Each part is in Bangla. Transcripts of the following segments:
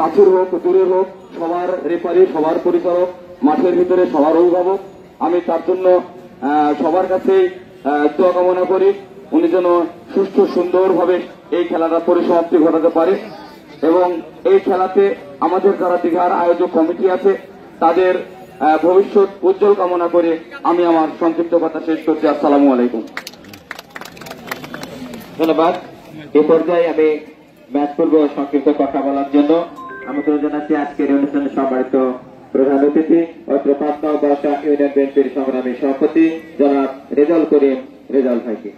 কাছের হোক দূরের হোক, সবার রেফারি, সবার পরিচালক, মাঠের ভিতরে সবার অভিভাবক, আমি তার জন্য সবার কাছেই দোয়া কামনা করি উনি যেন সুষ্ঠু সুন্দরভাবে এই খেলাটা পরিসমাপ্তি ঘটাতে পারে। এবং এই খেলাতে আমাদের যারা দীঘার আয়োজক কমিটি আছে তাদের ভবিষ্যৎ উজ্জ্বল কামনা করে আমি আমার সংক্ষিপ্ত কথা শেষ করছি। আসসালামু আলাইকুম। ধন্যবাদ। এ পর্যায়ে আমি ম্যাচ পূর্ব সংক্ষিপ্ত কথা বলার জন্য আমন্ত্রণ জানাচ্ছি আজকের অনুষ্ঠানে সম্মানিত প্রধান অতিথি অত্র ৫ নং বর্ষা ইউনিয়ন বিএনপির সংগ্রামী সভাপতি জনাব রেজাউল করিম রেজাউল ভাইকে।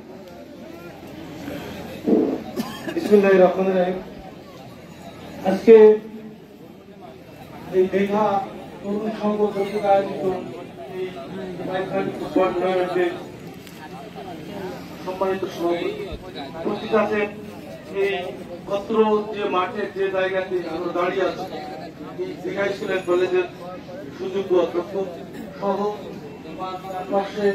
বিসমিল্লাহির রহমানির রহিম। আজকে এই দীঘা তরুণ সংঘ কর্তৃক আয়োজিত এই ফুটবল টুর্নামেন্টের সম্মানিত সভাপতি উপস্থিত আছেন এই পত্র যে মাঠের যে জায়গাতে আমরা দাঁড়িয়ে আছি এই দীঘা স্কুল অ্যান্ড কলেজের সুযোগ্য অধ্যক্ষ সহ পাশে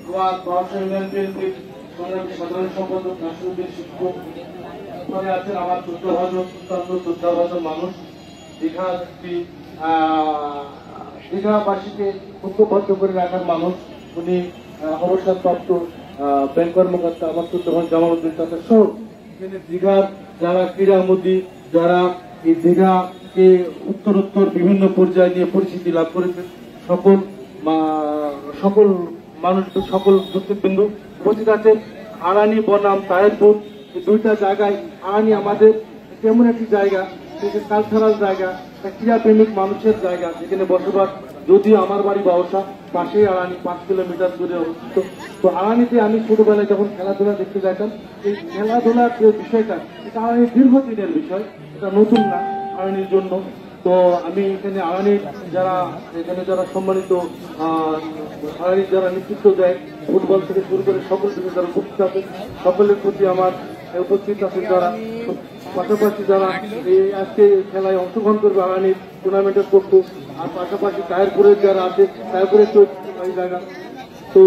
আমার বর্ষা ইউনিয়ন বিএনপির সংগ্রামী সাধারণ সম্পাদক নাসিরউদ্দিন শিক্ষক, ওখানে আছেন আমার শ্রদ্ধাভাজন মানুষ, দীঘাবাসীকে ঐক্যবদ্ধ করে রাখার মানুষ, উনি অবসরপ্রাপ্ত ব্যাংক কর্মকর্তা আমার শ্রদ্ধাভাজন জামালউদ্দিন চাচা সহ এখানে দীঘার যারা ক্রীড়ামোদী, যারা এই দীঘাকে উত্তরোত্তর বিভিন্ন পর্যায়ে নিয়ে পরিচিতি লাভ করেছেন, সকল মানুষ, সকল দর্শকবৃন্দ উপস্থিত আছেন। আড়ানি বনাম তাহেরপুর এই দুইটা জায়গায়, আড়ানি আমাদের তেমন একটি জায়গা, কালচারাল জায়গা, ক্রীড়াপ্রেমিক মানুষের জায়গা যেখানে বসবাস। যদিও আমার বাড়ি বাউসা, পাশেই আড়ানি ৫ কিলোমিটার দূরে অবস্থিত। তো আড়ানিতে আমি ছোটবেলায় যখন খেলাধুলা দেখতে যেতাম, এই খেলাধুলার যে বিষয়টা এটা আড়ানির দীর্ঘদিনের বিষয়, এটা নতুন না আড়ানির জন্য। তো আমি এখানে আড়ানির যারা সম্মানিত আড়ানির যারা নেতৃত্ব দেয় ফুটবল থেকে শুরু করে সকল দিকে যারা উপস্থিত আছেন সকলের প্রতি আমার উপস্থিত আছেন যারা, পাশাপাশি যারা এই আজকে খেলায় অংশগ্রহণ করবে আড়ানির টুর্নামেন্টের পক্ষ, আর পাশাপাশি তাহেরপুরের যারা আছে তাহেরপুরের এই জায়গা। তো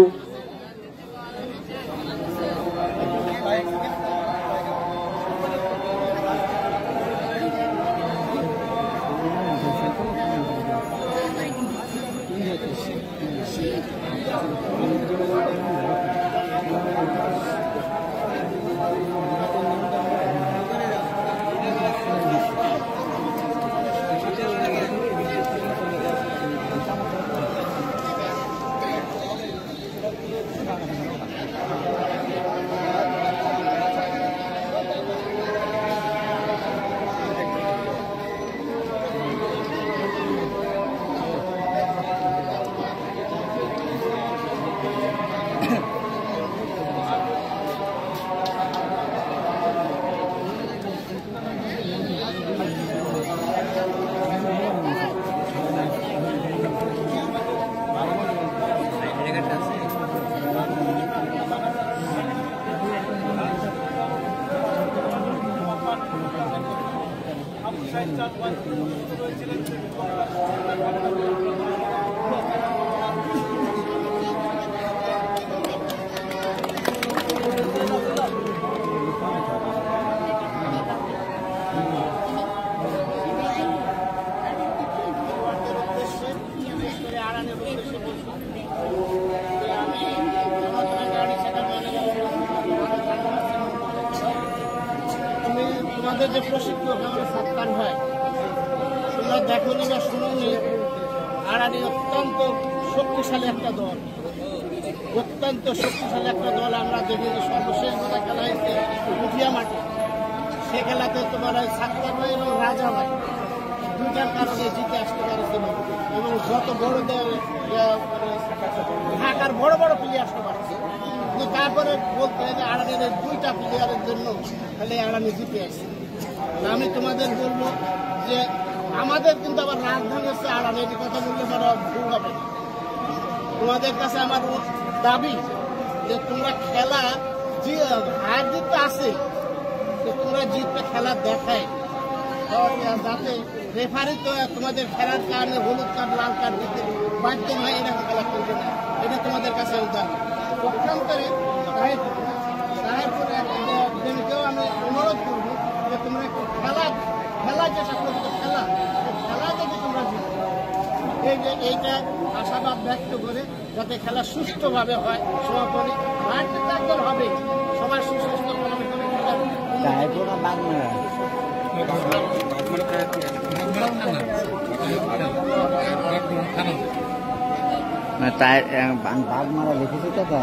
তোমাদের যে প্রশিক্ষক আমাদের সৎকার হয় তোমরা দেখো বা শুনোনি, আড়ানি অত্যন্ত শক্তিশালী একটা দল, অত্যন্ত শক্তিশালী একটা দল। আমরা দেখি যে সর্বশেষ যেটা খেলা হয়েছে পুঠিয়া মাঠে, সে খেলাতে তোমার ওই সাতকার ভাই এবং রাজা ভাই দুইটার কারণে জিতে আসতে পারছিল এবং যত বড় দল ঢাকার বড় বড় প্লেয়ার আসতে পারছে, কিন্তু তারপরে বলতে হয় যে আড়ানির দুইটা প্লেয়ারের জন্য খালি আড়ানি জিতে আসছে। আমি তোমাদের বলবো যে আমাদের কিন্তু আবার রাজধানী হচ্ছে আড়ানি, এটি কথা বললে বড় ভুল হবে। তোমাদের কাছে আমার দাবি যে তোমরা খেলা হার জিত তো আছে, তোমরা জিতবে খেলা দেখায়, যাতে রেফারি তো তোমাদের খেলার কারণে হলুদ কার্ড লাল কার্ড দিতে বাধ্য হয়, এরকম খেলা করবে না। এটা তোমাদের কাছে দাবি। পক্ষান্তরে প্রেমিকেও আমি অনুরোধ করবো যে তোমরা একটু খেলা যেটা করছো খেলা এই যে এইটা আশাবাদ ব্যক্ত করে যাতে খেলা সুষ্ঠুভাবে হয় সমাপনী হার হবে সবার সুস্বাস্থ্য কামনা করে বাঘ মারা লিখেছে তো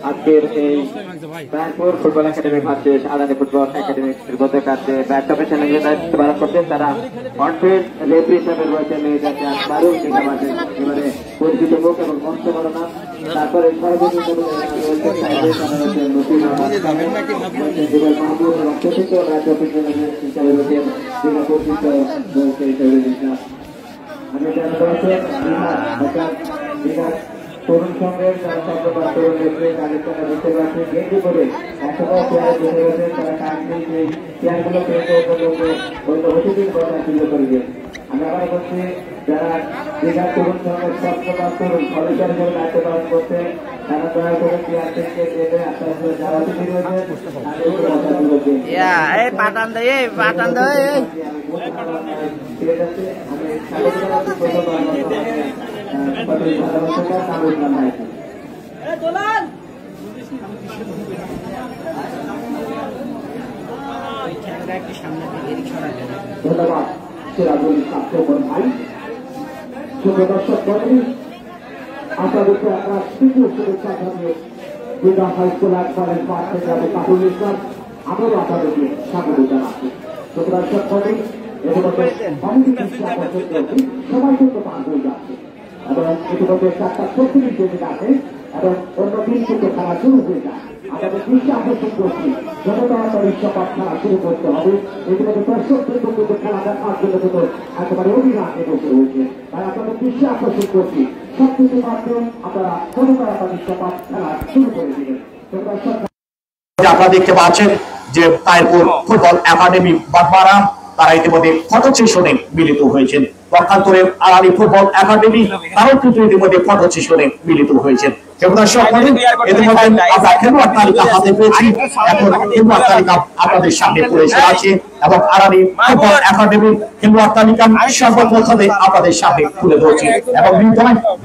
আজকের এই Bankpur football academy versus Adani football একাডেমির মধ্যে কাছে ব্যাট টপে চ্যালেঞ্জের দায়িত্ব পালন করছেন তারা অনফিল্ড রেফারি হিসেবে রয়েছেন মেয়েজাতে আকবরুল এবারে পরিচিত মুখ এবং মঞ্চ গণনা তারপরে তরুণ সংঘের তরুণ নেত্রী তাদের সঙ্গে দেখতে পাচ্ছি গেঞ্জি করে একসময় চেয়ারে বসে গেছে তারা কাজটি সেই চেয়ারগুলো পেয়ে অতিথির কথা সুযোগ করে দিয়ে আমি আবার বলছি যারা দীঘার তরুণ সংঘের সপ্তম তরুণ সদস্যের হিসেবে দায়িত্ব পালন করছে তারা দয়া করে চেয়ার থেকে নেমে আপনার যারা অতিথি রয়েছে ধন্যবাদ সিরাজুল ছাত্রপর ভাই সুপ্রদর্শক মন্ডলী আপনাদেরকে আমরা তৃতীয় শুভেচ্ছা জানিয়ে দীঘা হাই স্কুল একবারের পাঠ থেকে আমি কাবুল ইসলাম আবারও আপনাদেরকে স্বাগত জানাচ্ছি সুপ্রদর্শক মন্ডলী ইতিমধ্যে অনেক কিছু আকর্ষণ সবাই কিন্তু পার হয়ে যাচ্ছে এবং ইতিমধ্যে 4:36 মিনিট আছে এবং অন্য দিন কিন্তু খেলা শুরু হয়ে যায় আমাদের দৃষ্টি আকর্ষণ করছি যত তাড়াতাড়ি বিশ্বকাপ খেলা শুরু করতে হবে ইতিমধ্যে দর্শকদের কিন্তু খেলা দেখার জন্য কিন্তু একেবারে অভিযানে বসে রয়েছে তাই আপনাদের দৃষ্টি আকর্ষণ করছি সবকিছু মাধ্যমে আপনারা যত তাড়াতাড়ি বিশ্বকাপ খেলা শুরু করে দিবেন। আপনারা দেখতে পাচ্ছেন যে তাইরপুর ফুটবল একাডেমি বাগমারা তারা ইতিমধ্যে ফটো সেশনে মিলিত হয়েছেন পক্ষান্তরে আরানি ফুটবল একাডেমি তারাও কিন্তু ইতিমধ্যে ফটো সেশনে মিলিত হয়েছেন আপনাদের সামনে পড়েছে আছে এবং আরানি ফুটবল একাডেমি খেলোয়াড় তালিকা সর্বপ্রথমে আপনাদের সামনে তুলে ধরছি এবং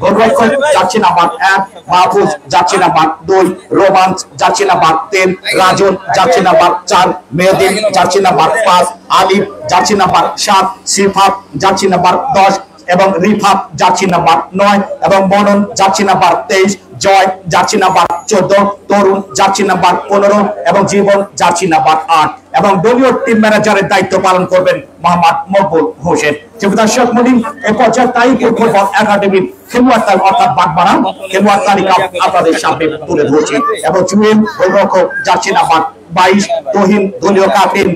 গোলরক্ষক যাচ্ছে নাম্বার 1, মাহফুজ যাচ্ছে নাম্বার 2, রোমান্স যাচ্ছে নাম্বার 3, রাজন যাচ্ছে নাম্বার 4, মেহেদিন যাচ্ছে নাম্বার 5, আলিফ যাচ্ছে নাম্বার 7, সিফাত যাচ্ছে নাম্বার 10 এবং রিফাত যাচ্ছে নাম্বার 9 এবং মনন যাচ্ছে নাম্বার 23, জয় জার্সি নাম্বার 14, তরুণ জার্সি নাম্বার 15 এবং জীবন জার্সি নাম্বার 8 এবং দলীয় টিম ম্যানেজারের দায়িত্ব পালন করবেন মোহাম্মদ মকবুল হোসেন। দর্শক মন্ডলী এই পর্যায়ে তাইরপুর ফুটবল একাডেমির খেলোয়াড় অর্থাৎ বাগমারা খেলোয়াড় তালিকা আপনাদের সামনে তুলে ধরছি এবং জুয়েল গোলরক্ষক জার্সি নাম্বার 22, তহিন দলীয় ক্যাপ্টেন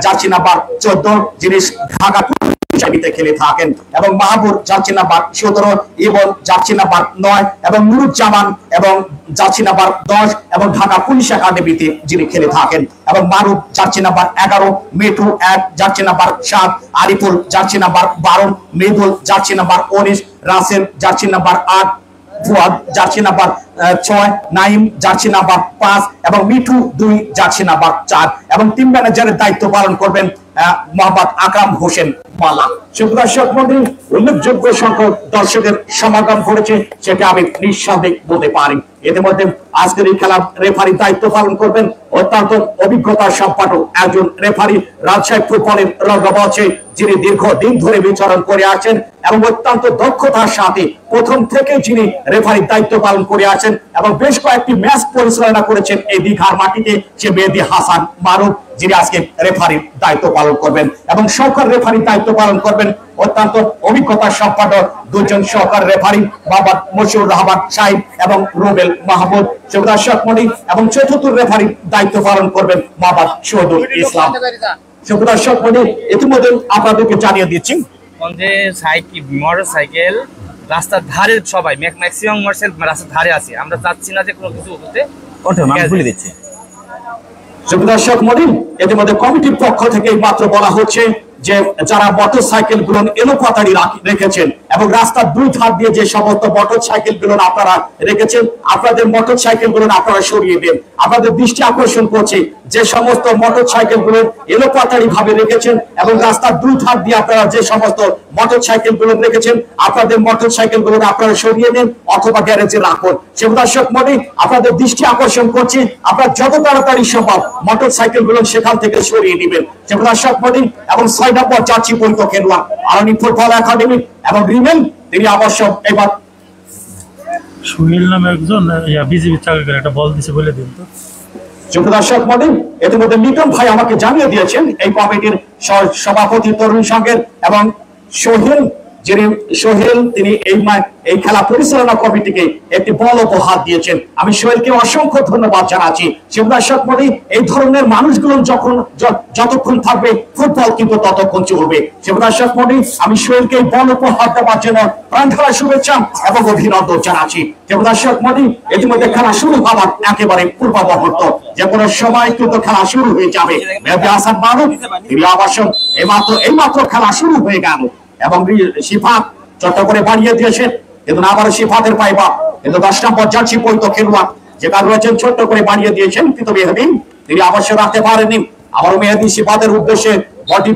জার্সি নাম্বার 14 যিনি ঢাকা হিসাবে খেলে থাকেন এবং Mahbub jersey number 17, Ibon jersey number 9 এবং নুরুজ্জামান এবং জার্সি নাম্বার 10 এবং ঢাকা পুলিশ একাডেমিতে যিনি খেলে থাকেন এবং Maruf jersey number 11, Mithu 1 jersey number 7, Ariful jersey number 12, Mridul jersey number 19, Rasel jersey number 8, Fuad jersey number 6, Naim jersey number 5 এবং মিঠু 2 জার্সি নাম্বার 4 এবং টিম ম্যানেজারের দায়িত্ব পালন করবেন মোহাম্মদ আকরাম হোসেন মালা। দর্শক মন্ডলী উল্লেখযোগ্য সংখ্যক দর্শকের সমাগম করেছে সেটা আমি নিঃসন্দেহে বলতে পারি। ইতিমধ্যে আজকের এই খেলার রেফারি দায়িত্ব পালন করবেন অত্যন্ত অভিজ্ঞতা সম্পন্ন একজন রেফারি রাজশাহী ফুটবলের রঙ্গমঞ্চে যিনি দীর্ঘদিন ধরে বিচরণ করে আছেন এবং অত্যন্ত দক্ষতার সাথে প্রথম থেকে যিনি রেফারির দায়িত্ব পালন করে আছেন এবং বেশ কয়েকটি ম্যাচ পরিচালনা করেছেন এই দীঘার মাটিতে, সে মেহেদী হাসান মারুফ, যিনি আজকে রেফারির দায়িত্ব পালন করবেন এবং সহকারী রেফারির দায়িত্ব পালন করবেন অত্যন্ত অভিজ্ঞতা সম্পন্ন দুজন সহকারী রেফারি মোহাম্মদ মশিউর রহমান সাহিব এবং রুবেল মাহমুদ দর্শক মন্ডলী, এবং চতুর্থ রেফারির দায়িত্ব পালন করবেন মোহাম্মদ শহীদুল ইসলাম। দর্শক মন্ডলী, ইতিমধ্যে আপনাদেরকে জানিয়ে দিচ্ছি মোটরসাইকেল রাস্তার ধারে, সবাই ম্যাক্সিমাম মোটরসাইকেল রাস্তার ধারে আছে। আমরা চাচ্ছি না যে কোনো কিছু হতে ভুলে দিচ্ছে। দর্শক মন্ডলী, ইতিমধ্যে কমিটির পক্ষ থেকে মাত্র বলা হচ্ছে যে যারা মোটর সাইকেল গুলো এলোপাতাড়ি রেখেছেন এবং রাস্তার দুই ধার দিয়ে যে সমস্ত মোটর সাইকেল গুলো আপনারা রেখেছেন, আপনাদের মোটর সাইকেল গুলো আপনারা সরিয়ে দেন। আপনাদের দৃষ্টি আকর্ষণ করছে যে সমস্ত মোটর সাইকেল গুলো এলোপাতাড়ি ভাবে রেখেছেন এবং রাস্তার দুই ধার দিয়ে আপনারা যে সমস্ত মোটর সাইকেল গুলো রেখেছেন, আপনাদের মোটর সাইকেল গুলো আপনারা সরিয়ে নেন অথবা গ্যারেজে রাখুন। দর্শক মন্ডলী, আপনাদের দৃষ্টি আকর্ষণ করছে আপনারা যত তাড়াতাড়ি সম্ভব মোটর সাইকেল গুলো সেখান থেকে সরিয়ে দিবেন। দর্শক মন্ডলী, এবং 6 নম্বর জার্সি পরিহিত খেলোয়াড় আরানি ফুটবল একাডেমি এবং রিমেন, তিনি আবশ্যক এবার সুনীল নামে একজন বিজেপি চাকরি একটা বল দিছে বলে দিন তো। দর্শক মন্ডলী, ইতিমধ্যে মিটন ভাই আমাকে জানিয়ে দিয়েছেন এই কমিটির সভাপতি তরুণ সংঘের এবং সোহেল তিনি এই খেলা পরিচালনা কমিটিকে একটি বল উপহার দিয়েছেন। আমি সোহেলকে অসংখ্য ধন্যবাদ জানাচ্ছি। দর্শক মন্ডলী, এই ধরনের মানুষগুলো যতক্ষণ থাকবে ফুটবল কিন্তু ততক্ষণ চলবে। দর্শক মন্ডলী, আমি সোহেলকে এই বল উপহার দেওয়ার জন্য প্রাণঢালা শুভেচ্ছা এবং অভিনন্দন জানাচ্ছি। দর্শক মন্ডলী, ইতিমধ্যে খেলা শুরু হওয়ার একেবারে পূর্বাবহত, যে কোনো সময় কিন্তু খেলা শুরু হয়ে যাবে। মেহেদী হাসান মারুফ, তিনি আবাসন এইমাত্র খেলা শুরু হয়ে গেল এবং সিফাত চট্ট করে বাড়িয়ে দিয়েছেন, কিন্তু আবারও সিফাতের পাইবা, কিন্তু 10 নম্বর জার্সি পরিহিত খেলোয়াড় যেটা রয়েছেন ছোট্ট করে বাড়িয়ে দিয়েছেন, কিন্তু মেহেদী তিনি অবশ্য রাখতে পারেননি। আবারও মেহেদী সিফাতের উদ্দেশ্যে বডি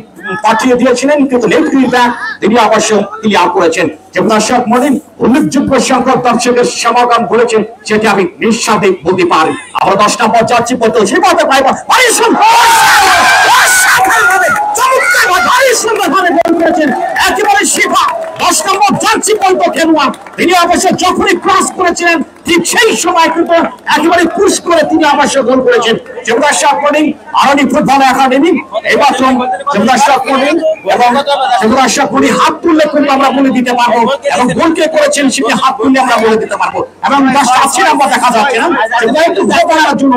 পাঠিয়ে দিয়েছিলেন, কিন্তু লেফট ব্যাক তিনি অবশ্য ক্লিয়ার করেছেন। দর্শক মন্ডলী, উল্লেখযোগ্য সংখ্যক দর্শকের সমাগম ঘটেছেন সেটি আমি নিঃস্বাদে বলতে পারি। আবার 10 নম্বর জার্সি পরিহিত সিফাতের পাইবা একেবারে শিফা 10 নম্বর জার্সি পরিহিত খেলোয়াড়, তিনি অবশ্য যখনই ক্রস করেছিলেন ঠিক সেই সময় কিন্তু একেবারে পুশ করে তিনি অবশ্য গোল করেছেন। দর্শক মন্ডলী, আরানি ফুটবল একাডেমি এবার দর্শক মন্ডলী এবং দর্শক মন্ডলী হাত তুললে কিন্তু আমরা বলে দিতে পারবো এবং গোলকে করেছেন সেটি হাত তুললে আমরা বলে দিতে পারবো এবং 10 নম্বর দেখা যাচ্ছে না, একটু ভয় করার জন্য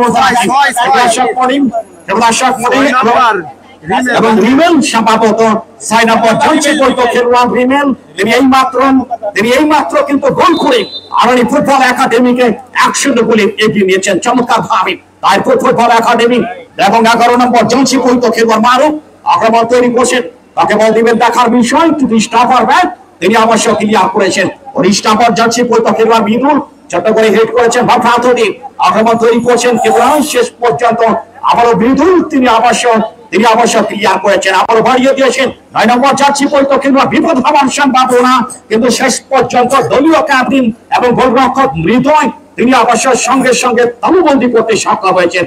দর্শক মন্ডলী এবং রিমেল সম্ভবত 6 নম্বর জার্সি পরিহিত খেলোয়াড় রিমেল, তিনি এইমাত্র কিন্তু গোল করে আরানি ফুটবল একাডেমিকে 1-0 গোলে এগিয়ে নিয়েছেন চমৎকার ভাবে। তাই ফুটবল একাডেমি এবং 11 নম্বর জার্সি পরিহিত খেলোয়াড় মারুফ আক্রমণ তৈরি করছেন, তাকে বল দিবেন দেখার বিষয়, কিন্তু স্টাফার ব্যাট তিনি অবশ্য ক্লিয়ার করেছেন। স্টাফার জার্সি পরিহিত খেলোয়াড় বিদুল ছোট করে হেড করেছেন ভাফাতদি, আক্রমণ তৈরি করছেন, কিন্তু শেষ পর্যন্ত আবারও বিদুল তিনি অবশ্য ক্লিয়ার করেছেন, আবারও বাড়িয়ে দিয়েছেন। 9 নম্বর জার্সি পরিহিত খেলোয়াড় বিপদ হওয়ার সম্ভাবনা, কিন্তু শেষ পর্যন্ত দলীয় ক্যাপ্টেন এবং গোলরক্ষক হৃদয় তিনি অবশ্য সঙ্গে সঙ্গে তালুবন্দি করতে সক্ষম হয়েছেন।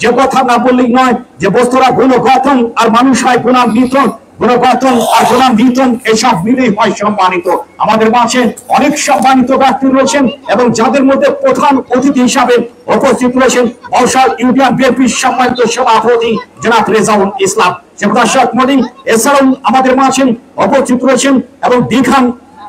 যে কথা না বললেই নয়, যে বস্তুরা গুণগঠন আর মানুষ হয় গুণান্বিত, গুণগঠন আর গুণান্বিতন এসব মিলেই হয় সম্মানিত। আমাদের মাঝে অনেক সম্মানিত ব্যক্তি রয়েছেন এবং যাদের মধ্যে প্রধান অতিথি হিসাবে উপস্থিত রয়েছেন বর্ষার ইউনিয়ন বিএনপির সম্মানিত সভাপতি জনাব রেজাউল ইসলাম। দর্শক মন্ডলী, এছাড়াও আমাদের মাঝে উপস্থিত রয়েছেন এবং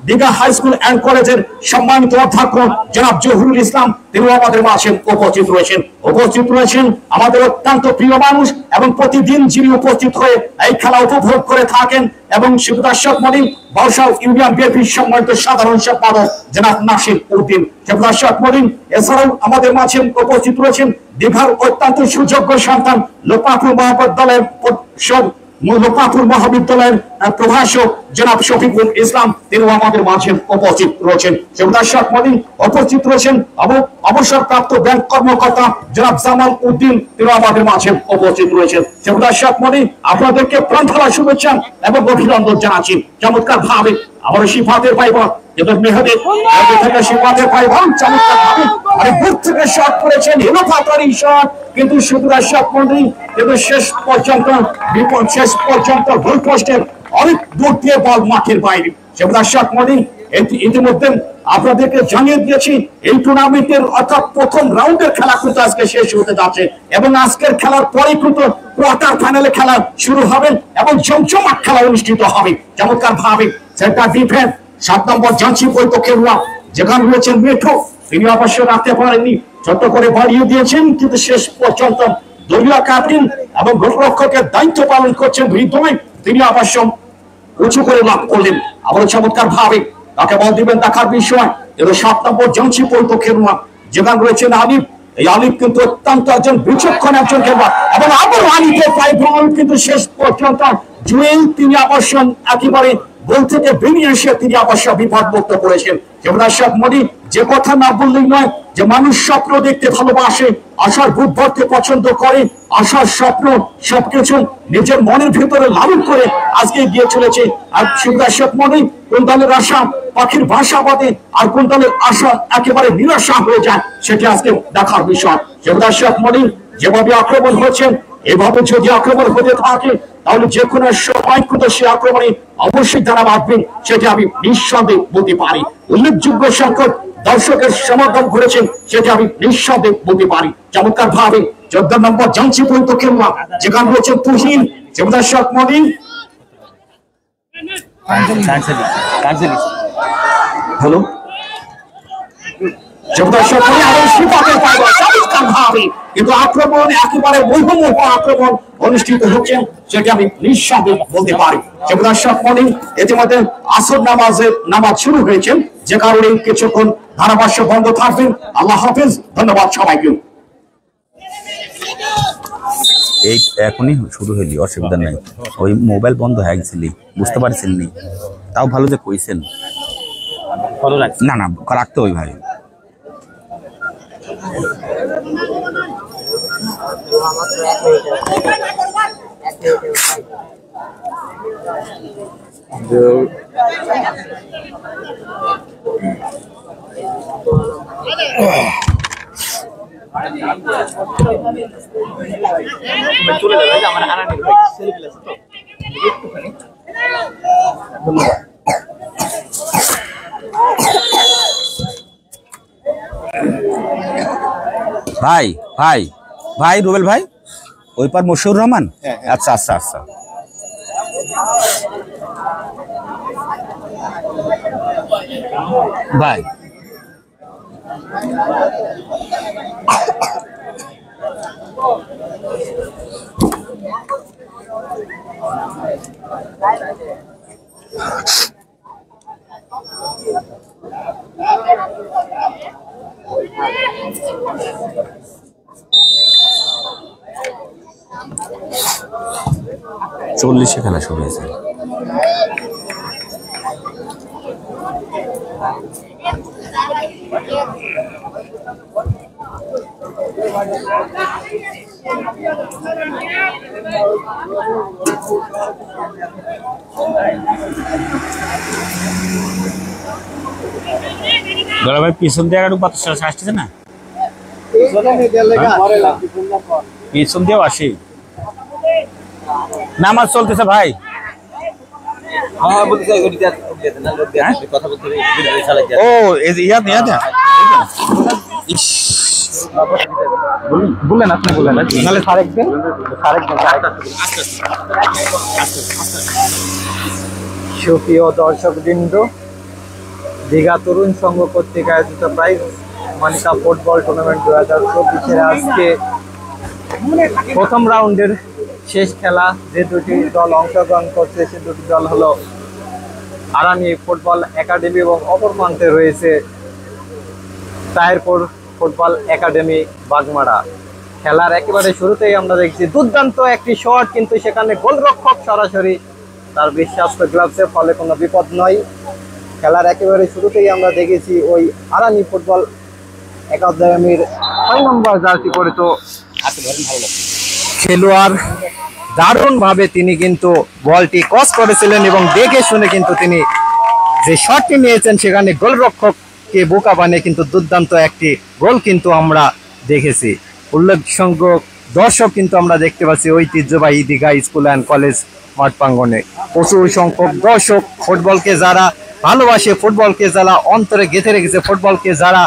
দীঘা হাই স্কুল অ্যান্ড কলেজের সম্মানিত অধ্যক্ষ জনাব জহুরুল ইসলাম, তিনি আমাদের মাঝে উপস্থিত রয়েছেন আমাদের অত্যন্ত প্রিয় মানুষ এবং প্রতিদিন যিনি উপস্থিত হয়ে এই খেলা উপভোগ করে থাকেন এবং দর্শক মন্ডলী বর্ষা ইউনিয়ন বিএনপির সম্মানিত সাধারণ সম্পাদক জনাব নাসির উদ্দিন। দর্শক মন্ডলী, এছাড়াও আমাদের মাঝে উপস্থিত রয়েছেন দীঘার অত্যন্ত সুযোগ্য সন্তান লোপাপুর মহাবিদ্যালয়ের প্রভাষক জনাব শফিকুল ইসলাম, তিনি আমাদের মাঝে উপস্থিত রয়েছেন। দর্শক মন্ডলী, উপস্থিত রয়েছেন অবসরপ্রাপ্ত ব্যাংক কর্মকর্তা জনাব জামাল উদ্দিন, তিনি আমাদের মাঝে উপস্থিত রয়েছেন। দর্শক মন্ডলী, আপনাদেরকে প্রাণঢালা শুভেচ্ছা এবং অভিনন্দন জানাচ্ছি। চমৎকার ভাবে আবারও সিফাতের পাইবা কিন্তু মেহেদি থেকে সীমাতে পায় এবং চমৎকার ভাবে আর দূর থেকে শট করেছেন হেলো ফাতারি শট, কিন্তু সুবিধার শট মন্ডি, কিন্তু শেষ পর্যন্ত গোল পোস্টের অনেক দূর দিয়ে বল মাঠের বাইরে। সুবিধার শট মন্ডি ইতিমধ্যে আপনাদেরকে জানিয়ে দিয়েছি এই টুর্নামেন্টের অর্থাৎ প্রথম রাউন্ডের খেলা কিন্তু আজকে শেষ হতে যাচ্ছে এবং আজকের খেলার পরে কিন্তু কোয়ার্টার ফাইনালে খেলা শুরু হবে এবং জমজমাট খেলা অনুষ্ঠিত হবে। চমৎকার ভাবে সেন্টার ডিফেন্স 7 নম্বর জানছি বৈত খেলোয়াড় যেখানে রয়েছেন মেঠো, তিনি অবশ্য রাখতে পারেননি, ছোট করে বাড়িয়ে দিয়েছেন, কিন্তু শেষ পর্যন্ত দলীয় ক্যাপ্টেন এবং গোলরক্ষকের দায়িত্ব পালন করছেন হৃদয়, তিনি অবশ্য উঁচু করে লাভ করলেন। আবার চমৎকার ভাবে তাকে বল দিবেন দেখার বিষয়। এবার 7 নম্বর জানছি বৈত খেলোয়াড় যেখানে রয়েছেন আলিফ, এই আলিফ কিন্তু অত্যন্ত একজন বিচক্ষণ একজন খেলোয়াড় এবং আবার আলিফের প্রায় বল, কিন্তু শেষ পর্যন্ত জুয়েল তিনি অবশ্য একেবারে গোল থেকে বেরিয়ে এসে তিনি অবশ্য বিপদমুক্ত করেছেন। যে কথা না বললেই নয় যে মানুষ স্বপ্ন দেখতে ভালোবাসে, আশার বুক ভরতে পছন্দ করে, আশার স্বপ্ন সবকিছু নিজের মনের ভিতরে লালন করে আজকে গিয়ে চলেছে। আর শিবদাসক মনে কোন দলের আশা পাখির ভাষা বাদে আর কোন দলের আশা একেবারে নিরাশা হয়ে যায়, সেটি আজকে দেখার বিষয়। শিবদাসক মনে যেভাবে আক্রমণ হচ্ছেন, এভাবে যদি আক্রমণ হতে থাকে তাহলে যে কোনো সময় কিন্তু সে আক্রমণে অবশ্যই তারা বাঁধবেন, সেটা আমি নিঃসন্দেহে বলতে পারি। উল্লেখযোগ্য সংখ্যক দর্শকের সমাগম করেছেন, সেটা আমি নিঃসন্দেহে বলতে পারি। চমৎকার ভাবে 14 নম্বর জানছি পর্যন্ত খেলোয়াড় যেখানে রয়েছেন তুহিন, দর্শক মনে হ্যালো কিন্তু আক্রমণ একেবারে বৈভব আক্রমণ অনুষ্ঠিত হচ্ছে, সেটা আমি নিঃসন্দেহে বলতে পারি। দর্শক মনে ইতিমধ্যে আসর নামাজ শুরু হয়েছে, যে কারণে কিছুক্ষণ ধারাভাষ্য বন্ধ থাকবেন। আল্লাহ হাফেজ, ধন্যবাদ সবাইকে। এই এখনই শুরু হইলি, অসুবিধা নাই। ওই মোবাইল বন্ধ হয়ে গেছিলি, বুঝতে পারছেন নি, তাও ভালো যে কইছেন। না না রাখতে ওই ভাই চলে যাবে আমার আনানি ভাই সেলফি আছে তো একটুখানি। ভাই ভাই ভাই রুবেল ভাই, ওই পার মশিউর রহমান। আচ্ছা আচ্ছা আচ্ছা ভাই চল্লিশে খেলা শুরু হয়েছে। ভাই পিছন দিয়ে একটু বাতাস আসতেছে না, পিছন দিয়েও আসি। নামাজ চলতেছে ভাই, ও বললেন আপনি বললেন নাহলে সারেক দেন। সুপ্রিয় দর্শকবৃন্দ, দীঘা তরুণ সংঘ কর্তৃক আয়োজিত প্রাইজ মানিকা ফুটবল টুর্নামেন্ট 2024 আজকে প্রথম রাউন্ডের শেষ খেলা। যে দুটি দল অংশগ্রহণ করছে সে দুটি দল হলো আরানি ফুটবল একাডেমি এবং অপর প্রান্তে রয়েছে তাহেরপুর ফুটবল একাডেমি বাগমারা। খেলার একেবারে শুরুতেই আমরা দেখছি দুর্দান্ত একটি শট, কিন্তু সেখানে গোলরক্ষক সরাসরি তার বিশ্বাস্ত গ্লাভসে, ফলে কোনো বিপদ নয়। খেলার একেবারে শুরুতেই আমরা দেখেছি ওই আরানি ফুটবল একাডেমির 6 নম্বর জার্সি পরিত খেলোয়াড় দারুণভাবে তিনি কিন্তু বলটি ক্রস করেছিলেন এবং দেখে শুনে কিন্তু তিনি যে শটটি নিয়েছেন সেখানে গোলরক্ষককে বোকা বানিয়ে কিন্তু দুর্দান্ত একটি গোল কিন্তু আমরা দেখেছি। উল্লেখযোগ্য দর্শক কিন্তু আমরা দেখতে পাচ্ছি ঐতিহ্যবাহী দীঘা স্কুল অ্যান্ড কলেজ মাঠ প্রাঙ্গণে প্রচুর সংখ্যক দর্শক, ফুটবলকে যারা ভালোবাসে, ফুটবলকে যারা অন্তরে গেঁথে রেখেছে, ফুটবলকে যারা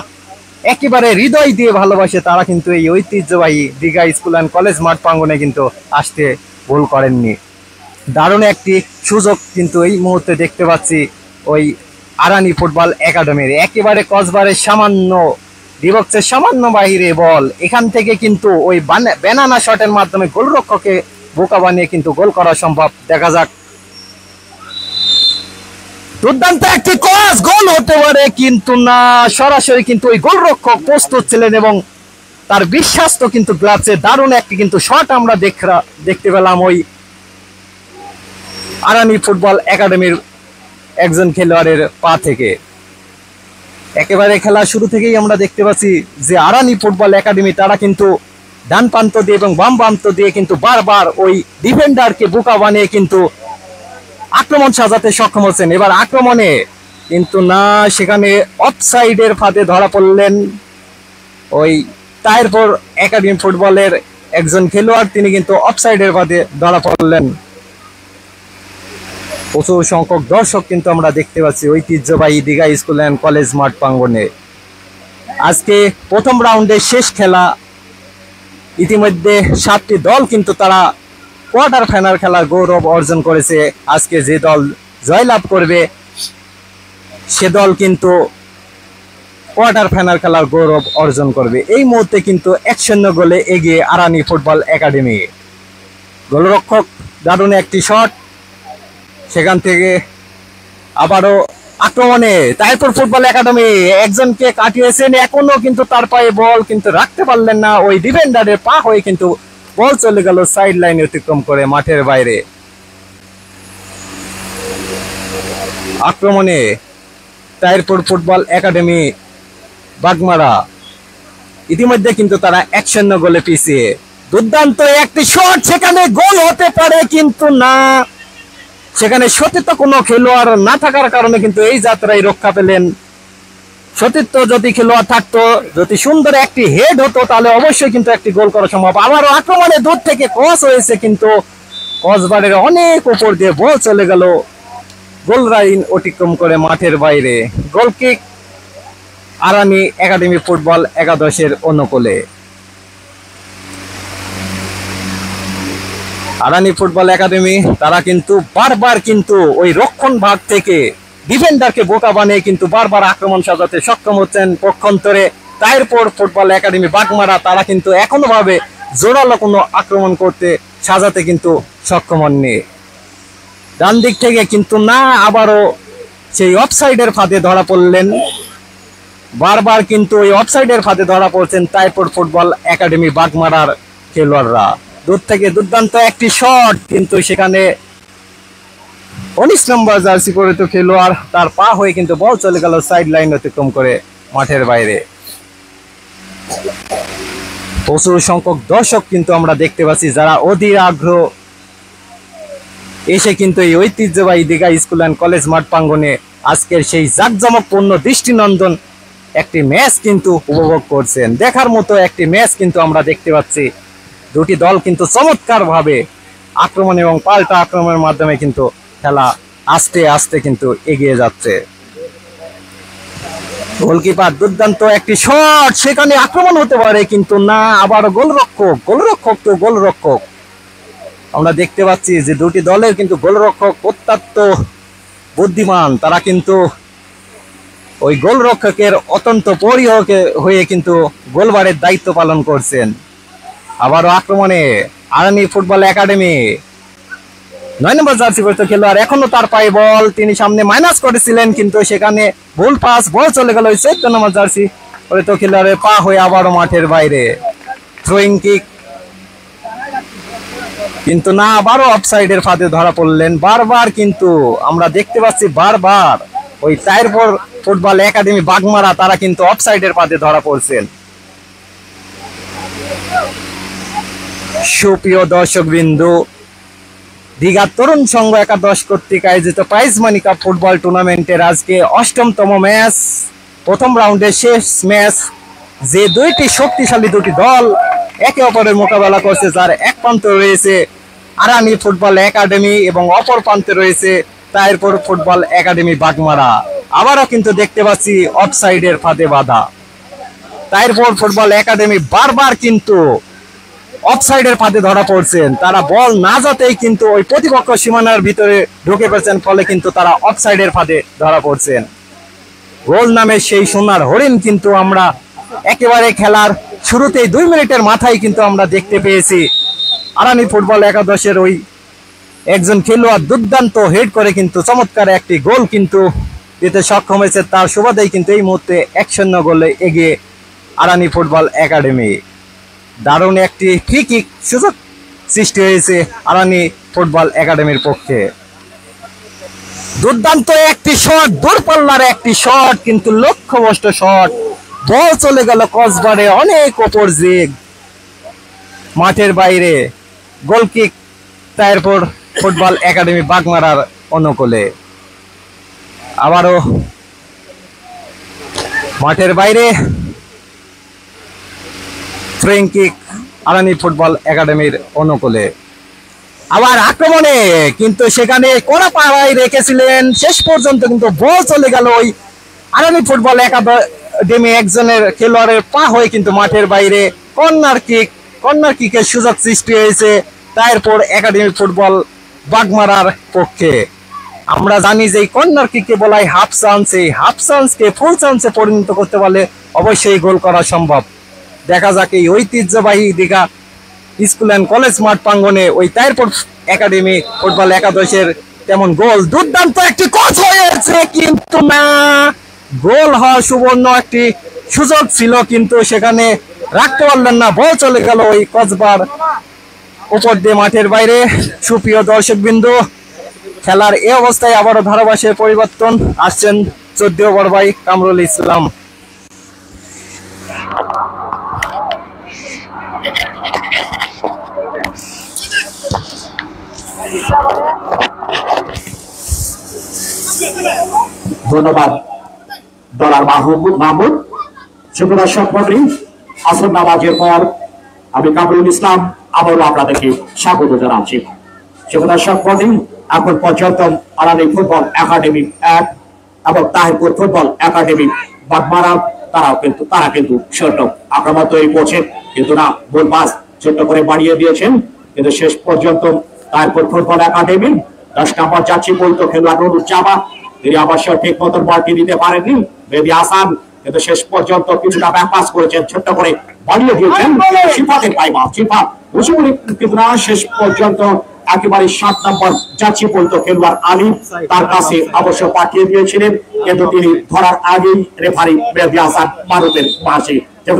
একেবারে হৃদয় দিয়ে ভালোবাসে, তারা কিন্তু এই ঐতিহ্যবাহী দীঘা স্কুল অ্যান্ড কলেজ মাঠ প্রাঙ্গণে কিন্তু আসতে ভুল করেননি। দারুণ একটি সুযোগ কিন্তু এই মুহূর্তে দেখতে পাচ্ছি ওই আরানি ফুটবল একাডেমির, একেবারে কসবারের সামান্য বিভক্তের সামান্য বাহিরে বল, এখান থেকে কিন্তু ওই ব্যানানা শটের মাধ্যমে গোলরক্ষকে বোকা বানিয়ে কিন্তু গোল করা সম্ভব। দেখা যাক, দুর্দান্ত একটি ক্রস, গোল হতে পারে কিন্তু না, সরাসরি কিন্তু ওই গোলরক্ষক প্রস্তুত ছিলেন এবং তার বিশ্বাস তো কিন্তু গ্লাভসে দারুণ একটি কিন্তু শট আমরা দেখতে পেলাম ওই আরানি ফুটবল একাডেমির একজন খেলোয়াড়ের পা থেকে। একেবারে খেলা শুরু থেকেই আমরা দেখতে পাচ্ছি যে আরানি ফুটবল একাডেমি তারা কিন্তু ডান প্রান্ত দিয়ে এবং বাম প্রান্ত দিয়ে কিন্তু বারবার ওই ডিফেন্ডারকে বোকা বানিয়ে কিন্তু আক্রমণ সাজাতে সক্ষম হচ্ছেন। এবার আক্রমণে কিন্তু না, সেখানে অফসাইডের ফাঁদে ধরা পড়লেন ওই তারপর একাডেমি ফুটবলের একজন খেলোয়াড়, তিনি কিন্তু অফসাইডের ফাঁদে ধরা পড়লেন। প্রচুর সংখ্যক দর্শক কিন্তু আমরা দেখতে পাচ্ছি ঐতিহ্যবাহী দীঘা স্কুল অ্যান্ড কলেজ মাঠ প্রাঙ্গণে। আজকে প্রথম রাউন্ডের শেষ খেলা, ইতিমধ্যে 7টি দল কিন্তু তারা কোয়ার্টার ফাইনাল খেলার গৌরব অর্জন করেছে। আজকে যে দল জয়লাভ করবে সে দল কিন্তু কোয়ার্টার ফাইনাল খেলার গৌরব অর্জন করবে। এই মুহূর্তে কিন্তু 1-0 গোলে এগিয়ে আরানি ফুটবল একাডেমি। গোলরক্ষক দারুণ একটি শট, সেখান থেকে আবারও আক্রমণে তারপর ফুটবল একাডেমি একজনকে কাটিয়েছেন, এখনো কিন্তু তার পায়ে বল কিন্তু রাখতে পারলেন না, ওই ডিফেন্ডারের পা হয়ে কিন্তু বল চলে গেল সাইড লাইন অতিক্রম করে মাঠের বাইরে। আক্রমণে তারপর ফুটবল একাডেমি বাগমারা, ইতিমধ্যে কিন্তু তারা 1-0 গোলে পিছিয়ে। দুর্দান্ত একটি শট, সেখানে গোল হতে পারে কিন্তু না, সেখানে সতীর্থ কোনো খেলোয়াড় না থাকার কারণে কিন্তু এই যাত্রায় রক্ষা পেলেন। সতীর্থ যদি খেলোয়াড় থাকতো, যদি সুন্দর একটি হেড হতো, তাহলে অবশ্যই কিন্তু একটি গোল করা সম্ভব। আবারও আক্রমণে দূর থেকে ক্রস হয়েছে, কিন্তু ক্রসবারের অনেক উপর দিয়ে বল চলে গেল গোল লাইন অতিক্রম করে মাঠের বাইরে। গোলকিক আরানি একাডেমি ফুটবল একাদশের অনুকূলে। আরানি ফুটবল একাডেমি তারা কিন্তু বারবার কিন্তু ওই রক্ষণ ভাগ থেকে ডিফেন্ডারকে বোকা বানিয়ে কিন্তু বারবার আক্রমণ সাজাতে সক্ষম হচ্ছেন। পক্ষান্তরে তারপর ফুটবল একাডেমি বাগমারা তারা কিন্তু এখনো ভাবে জোরালো কোনো আক্রমণ করতে সাজাতে কিন্তু সক্ষম হননি। ডান দিক থেকে কিন্তু না, আবারও সেই অফসাইডের ফাঁদে ধরা পড়লেন। বারবার কিন্তু ওই অফসাইডের ফাঁদে ধরা পড়ছেন তারপর ফুটবল একাডেমি বাগমারার খেলোয়াড়রা। দূর থেকে দুর্দান্ত একটি শট, কিন্তু সেখানে 19 নম্বর জার্সি পরিহিত খেলোয়াড় তার পা হয়ে কিন্তু বল চলে গেল সাইড লাইন অতিক্রম করে মাঠের বাইরে। প্রচুর সংখ্যক দর্শক কিন্তু আমরা দেখতে পাচ্ছি যারা অধীর আগ্রহ এসে কিন্তু এই ঐতিহ্যবাহী দীঘা স্কুল অ্যান্ড কলেজ মাঠ প্রাঙ্গণে আজকের সেই জাঁকজমকপূর্ণ দৃষ্টিনন্দন একটি ম্যাচ কিন্তু উপভোগ করছেন। দেখার মতো একটি ম্যাচ কিন্তু আমরা দেখতে পাচ্ছি। দুটি দল কিন্তু চমৎকার ভাবে আক্রমণ এবং পাল্টা আক্রমণের মাধ্যমে কিন্তু খেলা আস্তে আস্তে কিন্তু এগিয়ে যাচ্ছে। গোলকিপার দুর্দান্ত একটি শট, সেখানে আক্রমণ হতে পারে কিন্তু না, আবার গোলরক্ষক তো গোলরক্ষক। আমরা দেখতে পাচ্ছি যে দুটি দলের কিন্তু গোলরক্ষক অত্যন্ত বুদ্ধিমান, তারা কিন্তু ওই গোলরক্ষকের অত্যন্ত পরিহক হয়ে কিন্তু গোলবারের দায়িত্ব পালন করছেন। আবারও আক্রমণে আরানি ফুটবল একাডেমি 9 নম্বর জার্সি পরিহিত খেলোয়াড়, এখনো তার পায়ে বল, তিনি সামনে মাইনাস করেছিলেন কিন্তু সেখানে ভুল পাস, বল চলে গেল 14 নম্বর জার্সি পরিহিত খেলোয়াড়ের পা হয়ে আবারও মাঠের বাইরে। থ্রোয়িং কিক কিন্তু না, আবারও অফসাইডের ফাঁদে ধরা পড়লেন। বারবার কিন্তু আমরা দেখতে পাচ্ছি বারবার ওই তারপর ফুটবল একাডেমি বাগমারা তারা কিন্তু অফসাইডের ফাঁদে ধরা পড়ছেন। সুপ্রিয় দর্শক বিন্দু, দীঘা তরুণ সংঘ একাদশ কর্তৃক আয়োজিত প্রাইজ মানি কাপ ফুটবল টুর্নামেন্টের আজকে ৮ম ম্যাচ, প্রথম রাউন্ডের শেষ ম্যাচ। যে দুইটি শক্তিশালী দুটি দল একে অপরের মোকাবেলা করছে, যার এক প্রান্তে রয়েছে আরানি ফুটবল একাডেমি এবং অপর প্রান্তে রয়েছে তাহিরপুর ফুটবল একাডেমি বাগমারা। আবারও কিন্তু দেখতে পাচ্ছি অফসাইডের ফাঁদে বাধা। তাহিরপুর ফুটবল একাডেমি বারবার কিন্তু অফসাইডের ফাঁদে ধরা পড়ছেন। তারা বল না যাতেই কিন্তু ওই প্রতিপক্ষ সীমানার ভিতরে ঢুকে পড়ছেন, ফলে কিন্তু তারা অফসাইডের ফাঁদে ধরা পড়ছেন। গোল নামে সেই সোনার হরিণ কিন্তু আমরা একেবারে খেলার শুরুতেই 2 মিনিটের মাথায় কিন্তু আমরা দেখতে পেয়েছি আরানি ফুটবল একাদশের ওই একজন খেলোয়াড় দুর্দান্ত হেড করে কিন্তু চমৎকার একটি গোল কিন্তু দিতে সক্ষম হয়েছে। তার সুবাদেই কিন্তু এই মুহূর্তে 1-0 গোলে এগিয়ে আরানি ফুটবল একাডেমি। দারুণ একটি ফ্রি কিক সুযোগ সৃষ্টি হয়েছে আরানি ফুটবল একাডেমির পক্ষে। দুর্দান্ত একটি শট, দূরপাল্লার একটি শট, কিন্তু লক্ষ্যভ্রষ্ট শট। বল চলে গেল কসবারে অনেক ওপর দিক, মাঠের বাইরে। গোলকিক তাহিরপুর ফুটবল একাডেমি বাগমারার অনুকূলে। আবারও মাঠের বাইরে ফ্রি কিক আরানি ফুটবল একাডেমির অনুকূলে। আবার আক্রমণে কিন্তু সেখানে কোনা পাড়ায় রেখেছিলেন, শেষ পর্যন্ত কিন্তু বল চলে গেল ওই আরানি ফুটবল একাডেমি একজনের খেলোয়াড়ের পা হয়ে কিন্তু মাঠের বাইরে। কর্নার কিকের সুযোগ সৃষ্টি হয়েছে তাহিরপুর একাডেমি ফুটবল বাগমারার পক্ষে। আমরা জানি যে এই কর্নার কিককে বলা হয় হাফ চান্স। এই হাফ চান্সকে ফুল চান্সে পরিণত করতে পারলে অবশ্যই গোল করা সম্ভব। দেখা যাক এই ঐতিহ্যবাহী দীঘা স্কুল অ্যান্ড কলেজ মাঠ প্রাঙ্গনে ওই তাহিরপুর একাডেমি ফুটবল একাদশের তেমন গোল। দুর্দান্ত একটি কোচ হয়েছে, কিন্তু না, গোল হওয়া সুবর্ণ একটি সুযোগ ছিল, কিন্তু সেখানে রাখতে পারলেন না। বল চলে গেল ওই কসবার উপর দিয়ে মাঠের বাইরে। সুপ্রিয় দর্শক বিন্দু, খেলার এই অবস্থায় আবারও ধারাভাষ্যের পরিবর্তন। আসছেন 14 বড় ভাই কামরুল ইসলাম। ধন্যবাদ ডলার মাহমুদ। সুপ্রিয় দর্শক মণ্ডলী, আসর নামাজের পর আমি কামরুল ইসলাম আবারও আপনাদেরকে স্বাগত জানাচ্ছি। সুপ্রিয় দর্শক মণ্ডলী, এখন পর্যন্ত আরানি ফুটবল একাডেমি 1 এবং তাহিরপুর ফুটবল একাডেমি বাগমারা তারা কিন্তু ছোট আক্রমণ তৈরি করছে, কিন্তু না, গোল পাস ছোট্ট করে বাড়িয়ে দিয়েছেন। কিন্তু শেষ পর্যন্ত তাহিরপুর ফুটবল একাডেমি 10 নম্বর যাচ্ছি বলতো খেলোয়াড় নুরুজ্জামা, তিনি অবশ্য ঠিক মতন বলটি দিতে পারেননি। মেহেদী হাসান কিন্তু শেষ পর্যন্ত কিছুটা ব্যাপাস করেছেন, ছোট্ট করে বাড়িয়ে দিয়েছেন। সিফাতের পাইবা সিফাত কিন্তু না, শেষ পর্যন্ত একেবারে 7 নম্বর যাচ্ছি বলতো খেলোয়াড় আলী তার কাছে অবশ্য পাঠিয়ে দিয়েছিলেন, কিন্তু তিনি ধরার আগেই রেফারি মেহেদী হাসান মারুফের বাঁশি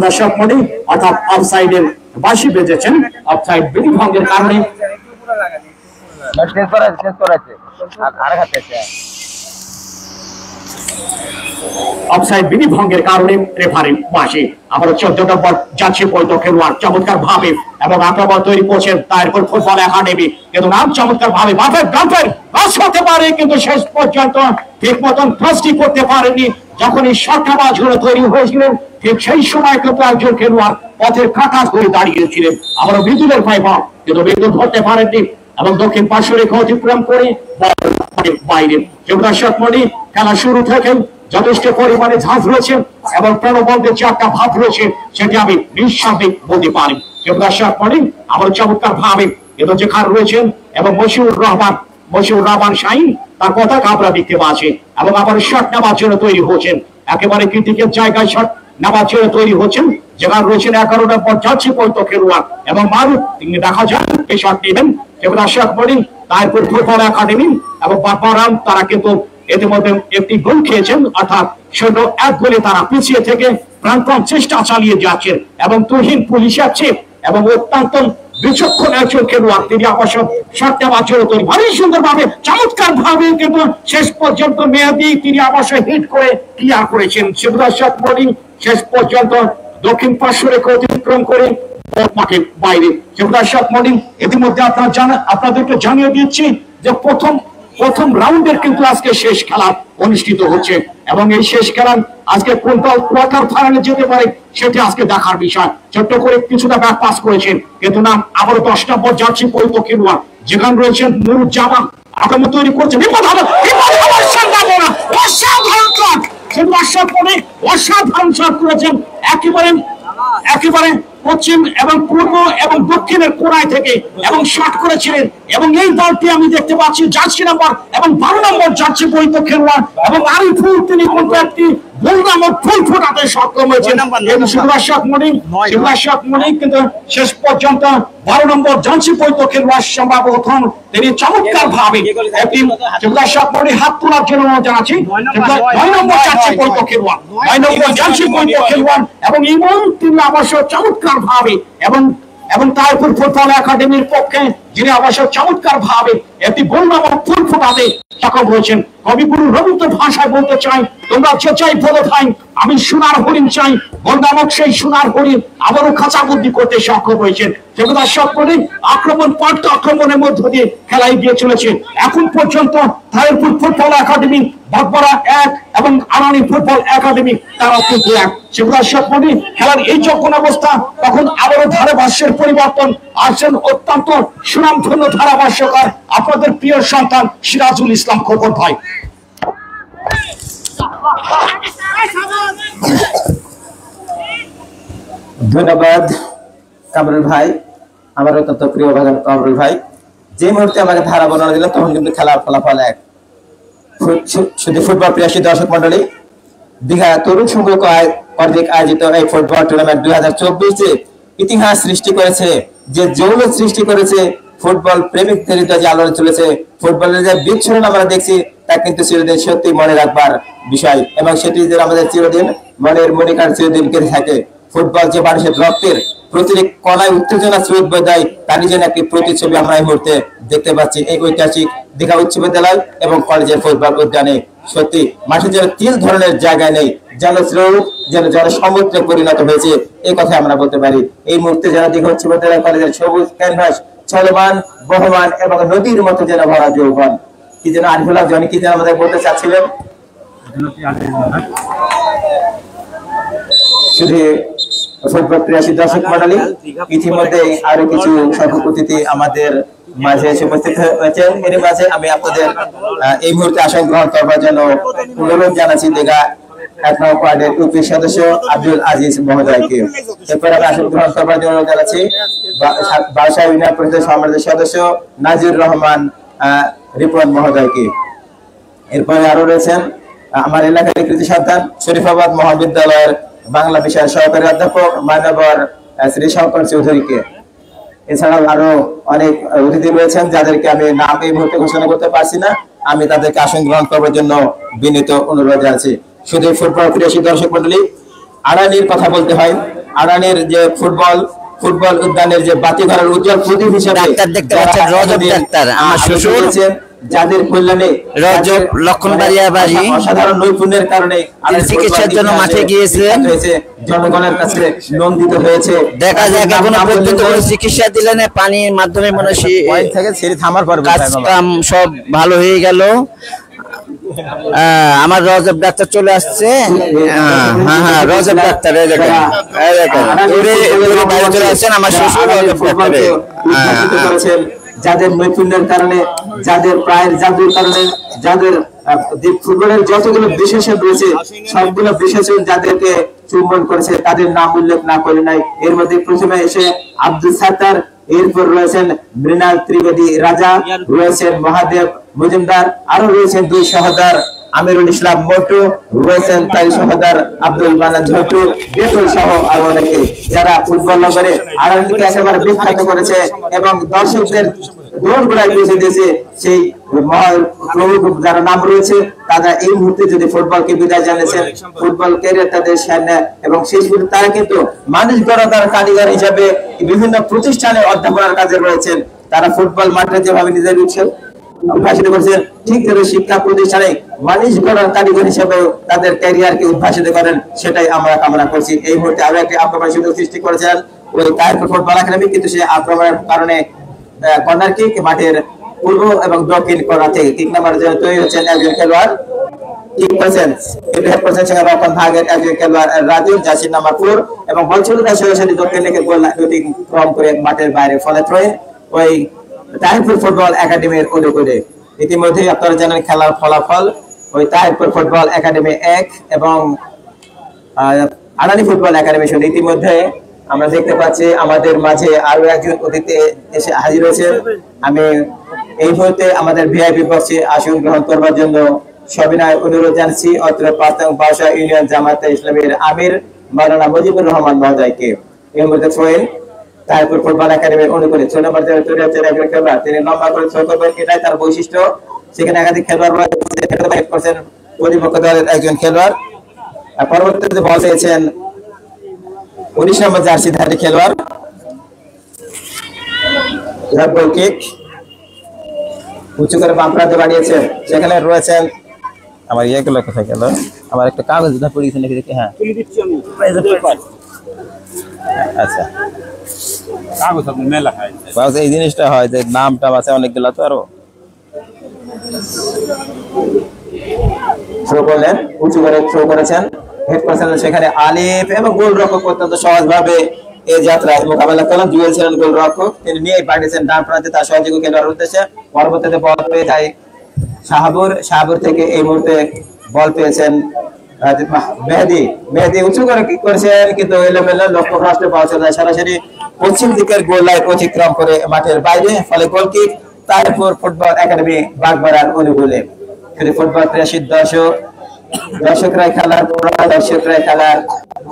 দর্শক মণ্ডলী অর্থাৎ অফসাইডের বাঁশি বেজেছেন। অফসাইড বিধি ভঙ্গের কারণে অফসাইড বিধি ভঙ্গের কারণে রেফারি বাঁশি। আবার 14 নম্বর যাচ্ছে বলতো খেলোয়াড় চমৎকার ভাবে এবং আক্রমণ তৈরি করছেন তাহিরপুর ফুটবল একাডেমি, কিন্তু নাম চমৎকার ভাবে করতে পারে, কিন্তু শেষ পর্যন্ত ঠিক মতন ফার্স্টই করতে পারেনি। যখন এই শটটা বাজগুলো তৈরি হয়েছিলেন, ঠিক সেই সময় কিন্তু একজন খেলোয়াড় পথের কাটা ধরে দাঁড়িয়েছিলেন। আবারও বিদ্যুতের পাইবা, কিন্তু বিদ্যুৎ ধরতে পারেননি এবং দক্ষিণ পার্শ্ব রেখা অতিক্রম করে বাইরে। দর্শক মণ্ডলী, খেলা শুরু থেকে যথেষ্ট পরিমাণে ঝাঁজ রয়েছে এবং প্রণবন্ধের যে একটা ভাব রয়েছে সেটি আমি নিঃসন্দেহে বলতে পারি। দর্শক মণ্ডলী, আবার চমৎকার ভাবে কিন্তু যেখানে রয়েছেন এবং মশিউর রহমান শাহিন তার পতাকা আমরা দেখতে পাচ্ছি এবং আবার শট নেওয়ার জন্য তৈরি হচ্ছেন, একেবারে ক্রিটিক্যাল জায়গায় শট নেওয়ার জন্য তৈরি হচ্ছেন, যেখানে রয়েছেন 11 নম্বর যাচ্ছি বলতো খেলোয়াড় এবং মারুফ, তিনি দেখা যান এই শট নেবেন। দর্শক মণ্ডলী, তাহিরপুর ফুটবল একাডেমি এবং বাগমারাম তারা কিন্তু ইতিমধ্যে একটি গোল খেয়েছেন, অর্থাৎ 0-1 গোলে তারা পিছিয়ে থেকে প্রাণপণ চেষ্টা চালিয়ে যাচ্ছেন এবং তুহিন পুলিশ আছে এবং অত্যন্ত বিচক্ষণ একজন খেলোয়াড়, তিনি অবশ্য শট নেওয়ার জন্য তৈরি, ভারী সুন্দর ভাবে চমৎকার ভাবে কিন্তু শেষ পর্যন্ত মেহেদী তিনি অবশ্য হিট করে ক্লিয়ার করেছেন। দর্শক মণ্ডলী, শেষ পর্যন্ত দক্ষিণ পার্শ্ব রেখা অতিক্রম করে মাঠের বাইরে। দর্শক মন্ডলী, ইতিমধ্যে আপনাদেরকে জানিয়ে দিচ্ছি যে প্রথম রাউন্ডের কিন্তু আজকে শেষ খেলা অনুষ্ঠিত হচ্ছে এবং এই শেষ খেলা আজকে কোন দল কোয়ার্টার ফাইনালে যেতে পারে সেটি আজকে দেখার বিষয়। ছোট্ট করে কিছুটা ব্যাক পাস করেছেন কিন্তু নাম আবারও 10 নম্বর জার্সি পরিপক্ষে যেখানে রয়েছেন নুরুজ্জামান আক্রমণ তৈরি করছেন, অসাধারণ শট করেছেন একেবারে পশ্চিম এবং পূর্ব এবং দক্ষিণের কোণায় থেকে এবং শট করেছিলেন। এবং এই দলটি আমি দেখতে পাচ্ছি জার্সি নাম্বার এবং 12 নম্বর জার্সি পরিপক্ষের এবং আরিফুল তিনি কিন্তু একটি গোল নামক ফুল ফোটাতে সক্ষম হয়েছেন। কিন্তু শেষ পর্যন্ত 12 নম্বর জার্সি পরিপক্ষের সম্ভবত তিনি চমৎকার ভাবে একটি হাত তোলার জন্য জানাচ্ছি 9 নম্বর জার্সি পরিপক্ষের 9 নম্বর জার্সি পরিপক্ষের এবং ইমন তিনি অবশ্য চমৎকার ভাবে এবং তারপর ফুটবল একাডেমির পক্ষে যিনি অবশ্য চমৎকার ভাবে একটি গোল নামক ফুল ফোটাতে সক্ষম হয়েছেন। কবিগুরু রবীন্দ্র ভাষায় বলতে চাই, তোমরা যে চাই বলে ভাই, আমি সোনার হরিণ চাই। গোল নামক সেই সোনার হরিণ আবারও খাঁচাবন্দি করতে সক্ষম হয়েছেন। আক্রমণের মধ্য দিয়ে খেলায় গিয়ে চলেছে এখন পর্যন্ত তাহিরপুর ফুটবল একাডেমি, বাগমারা 1 এবং আনানি ফুটবল একাডেমি তারা কিন্তু 1। খেলার এই যখন অবস্থা তখন আবারও ধারাভাষ্যের পরিবর্তন আসছেন অত্যন্ত সুনামধন্য ধারাভাষ্যকার আপনাদের প্রিয় সন্তান সিরাজুল ইসলাম খোকন ভাই। ধন্যবাদ কামরুল ভাই, আমার অত্যন্ত প্রিয় ভাই কামরুল ভাই। যে মুহূর্তে আমাকে ধারা বর্ণনা দিল তখন কিন্তু খেলার ফলাফল 1। শুধু ফুটবল প্রিয়াসী দর্শক মন্ডলী, দীঘা তরুণ সংঘ কর্তৃক আয়োজিত এই ফুটবল টুর্নামেন্ট 2024 ইতিহাস সৃষ্টি করেছে, যে যৌল সৃষ্টি করেছে, ফুটবল প্রেমিকদের যে আলোড়ন চলেছে, ফুটবলের যে বিচ্ছুরণ আমরা দেখছি তা কিন্তু চিরদিন সত্যি মনে রাখবার বিষয় এবং সেটি যেন আমাদের চিরদিন মনের মনিকার চিরদিন কেটে থাকে। ফুটবল যে মানুষের রক্তের প্রতিটি কণায় উত্তেজনা স্রোত বদায় তারই যেন একটি প্রতিচ্ছবি আমরা এই মুহূর্তে দেখতে পাচ্ছি এই ঐতিহাসিক দীঘা উচ্চ বিদ্যালয় এবং কলেজের ফুটবল উদ্যানে। সত্যি মাঠে যেন তিল ধরনের জায়গা নেই, যেন স্রোত যেন সমুদ্রে পরিণত হয়েছে, এই কথা আমরা বলতে পারি। এই মুহূর্তে যেন দীঘা উচ্চ বিদ্যালয় কলেজের সবুজ ক্যানভাস চলমান বহমান এবং নদীর মতো যেন ভরা যৌবন। কি যেন আরিফুল্লাহ জনি কি যেন আমাদের বলতে চাচ্ছিলেন? শুধু ফুটবল প্রিয়াসী দর্শক মন্ডলী, ইতিমধ্যে আরো কিছু সভা অতিথি আমাদের মাঝে উপস্থিত হয়েছেন। এর মাঝে আমি আপনাদের এই মুহূর্তে আসন গ্রহণ করবার জন্য অনুরোধ জানাচ্ছি দীঘা 1 নম্বর ওয়ার্ডের ইউপি সদস্য আব্দুল আজিজ মহোদয়কে। এরপর আমি আসন গ্রহণ করবার জন্য অনুরোধ জানাচ্ছি বাদশাহ ইউনিয়ন পরিষদের সম্মানিত সদস্য নাজির রহমান রিপন মহোদয়কে। এরপরে আরো রয়েছেন আমার এলাকার কৃতি সন্তান শরীফাবাদ মহাবিদ্যালয়ের বাংলা বিষয়ের সহকারী অধ্যাপক মানবর শ্রী শঙ্কর চৌধুরীকে। এছাড়াও আরো অনেক অতিথি রয়েছেন যাদেরকে আমি নাম এই মুহূর্তে ঘোষণা করতে পারছি না, আমি তাদেরকে আসন গ্রহণ করার জন্য বিনীত অনুরোধ জানাচ্ছি। শুধু ফুটবল প্রিয় দর্শক মন্ডলী, আড়ানির কথা বলতে হয়। আড়ানির যে ফুটবল উদ্যানের যে বাতিঘরের উজ্জ্বল প্রদীপ হিসেবে যাদের কল্যাণে রজব লক্ষণবাড়িয়া বাড়ি অসাধারণ নৈপুণ্যের কারণে চিকিৎসার জন্য মাঠে গিয়েছিলেন, জনগণের কাছে নন্দিত হয়েছে। দেখা যায় এখনো পর্যন্ত চিকিৎসা দিলেন, পানির মাধ্যমে মনে থেকে ছেড়ে থামার পর কাম সব ভালো হয়ে গেল। আমার রজব ডাক্তার চলে আসছে। হ্যাঁ রজব ডাক্তার চলে আসছেন। আমার শ্বশুর রজব ডাক্তার যাদের নৈপুণ্যের কারণে, যাদের প্রায়ের জাদুর কারণে, যাদের ফুটবলের যতগুলো বিশেষণ রয়েছে সবগুলো বিশেষণ যাদেরকে চুম্বন করেছে তাদের নাম উল্লেখ না করে নাই। এর মধ্যে প্রথমে এসে আব্দুল সাত্তার, এরপর রয়েছেন মৃণাল ত্রিবেদী রাজা, রয়েছেন মহাদেব মজুমদার, আরো রয়েছেন 2 সহোদর আমিরুল ইসলাম মোটু, রয়েছেন তাই সহোদর আব্দুল মানান ঝন্টু, বেতুল সহ আরো অনেকে যারা ফুটবল নগরে আড়ানিকে একেবারে বিখ্যাত করেছে এবং দর্শকদের দৌড় গোড়ায় পৌঁছে দিয়েছে। সেই প্রমুখ যারা নাম রয়েছে তারা এই মুহূর্তে যদি ফুটবলকে বিদায় জানিয়েছেন, ফুটবল ক্যারিয়ার তাদের সামনে এবং শেষ পর্যন্ত তারা কিন্তু মানুষ গড়ার কারিগর হিসাবে বিভিন্ন প্রতিষ্ঠানে অধ্যাপনার কাজে রয়েছেন। তারা ফুটবল মাঠে যেভাবে নিজের উদ্ভাসিত করছেন, ঠিক করে শিক্ষা প্রতিষ্ঠানে মানুষ গড়ার কারিগর হিসেবে তাদের ক্যারিয়ারকে উদ্ভাসিত করেন, সেটাই আমরা কামনা করছি। এই মুহূর্তে আরো একটি আক্রমণ সুযোগ সৃষ্টি করেছেন ওই তাহিরপুর ফুটবল একাডেমি, কিন্তু সে আক্রমণের কারণে কর্নার কিক মাঠের পূর্ব এবং দক্ষিণ কোণা থেকে কিক নাম্বার জন্য তৈরি হচ্ছেন একজন খেলোয়াড় কিক করেছেন, কিন্তু হেড করেছেন সেখানে রক্ষণ ভাগের একজন খেলোয়াড় রাজীব জার্সি নাম্বার 4 এবং বল ছিল তার সরাসরি দক্ষিণ দিকে গোল অতিক্রম করে মাঠের বাইরে, ফলে থ্রোইন ওই তাহিরপুর ফুটবল একাডেমির অনুকূলে। ইতিমধ্যে আপনারা জানেন খেলার ফলাফল, ওই তাহিরপুর ফুটবল একাডেমি 1 এবং আড়ানি ফুটবল একাডেমি 0। ইতিমধ্যে আমরা দেখতে পাচ্ছি আমাদের মাঝে আরো একজন অতিথি এসে হাজির হয়েছে। আমি এই মুহূর্তে আমাদের ভিআইপি বক্সে আসন গ্রহণ করবার জন্য সবিনয় অনুরোধ জানাচ্ছি অত্র প্রাথমিক ভাষা ইউনিয়ন জামায়াতে ইসলামীর আমির মাওলানা মুজিবুর রহমান মহোদয়কে। এই মুহূর্তে থ্রোইন তাহিরপুর ফুটবল একাডেমির অনুকূলে 6 নম্বর জায়গায় তৈরি হচ্ছে একজন খেলোয়াড়, তিনি লম্বা করে থ্রো করবেন, এটাই তার বৈশিষ্ট্য। সেখানে একাধিক খেলোয়াড় রয়েছে, প্রতিপক্ষ দলের একজন খেলোয়াড়। পরবর্তীতে বল পেয়েছেন 19 নম্বর জার্সিধারী খেলোয়াড়, গোল কিক উঁচু করে বাম প্রান্তে বাড়িয়েছেন, সেখানে রয়েছেন আমার ইয়েগুলো কোথায় গেল, আমার একটা কাগজ পড়ে গেছে নাকি দেখি, হ্যাঁ আচ্ছা কাগজ মেলা হয়, এই জিনিসটা হয় যে নামটা আছে অনেকগুলো তো আরো থ্রো করলেন, উঁচু করে থ্রো করেছেন, হেড করেছেন সেখানে আলিফ এবং গোলরক্ষক অত্যন্ত সহজভাবে এই যাত্রায় মোকাবেলা করলেন। জুয়েল ছিলেন গোলরক্ষক, তিনি নিয়ে পাঠিয়েছেন ডান প্রান্তে তার সহযোগী খেলোয়াড় উদ্দেশ্যে। পরবর্তীতে বল পেয়ে যায় শাহাবুর থেকে এই মুহূর্তে বল পেয়েছেন মেহেদি উঁচু করে কিক করেছেন, কিন্তু এলোমেলো লক্ষ্যভ্রষ্ট পাওয়া যায় সরাসরি পশ্চিম দিকের গোল লাইন অতিক্রম করে মাঠের বাইরে, ফলে goal kick Tahirpur football academy বাগবাড়ার অনুকূলে। ফুটবল প্রেসিড দর্শকরা খেলার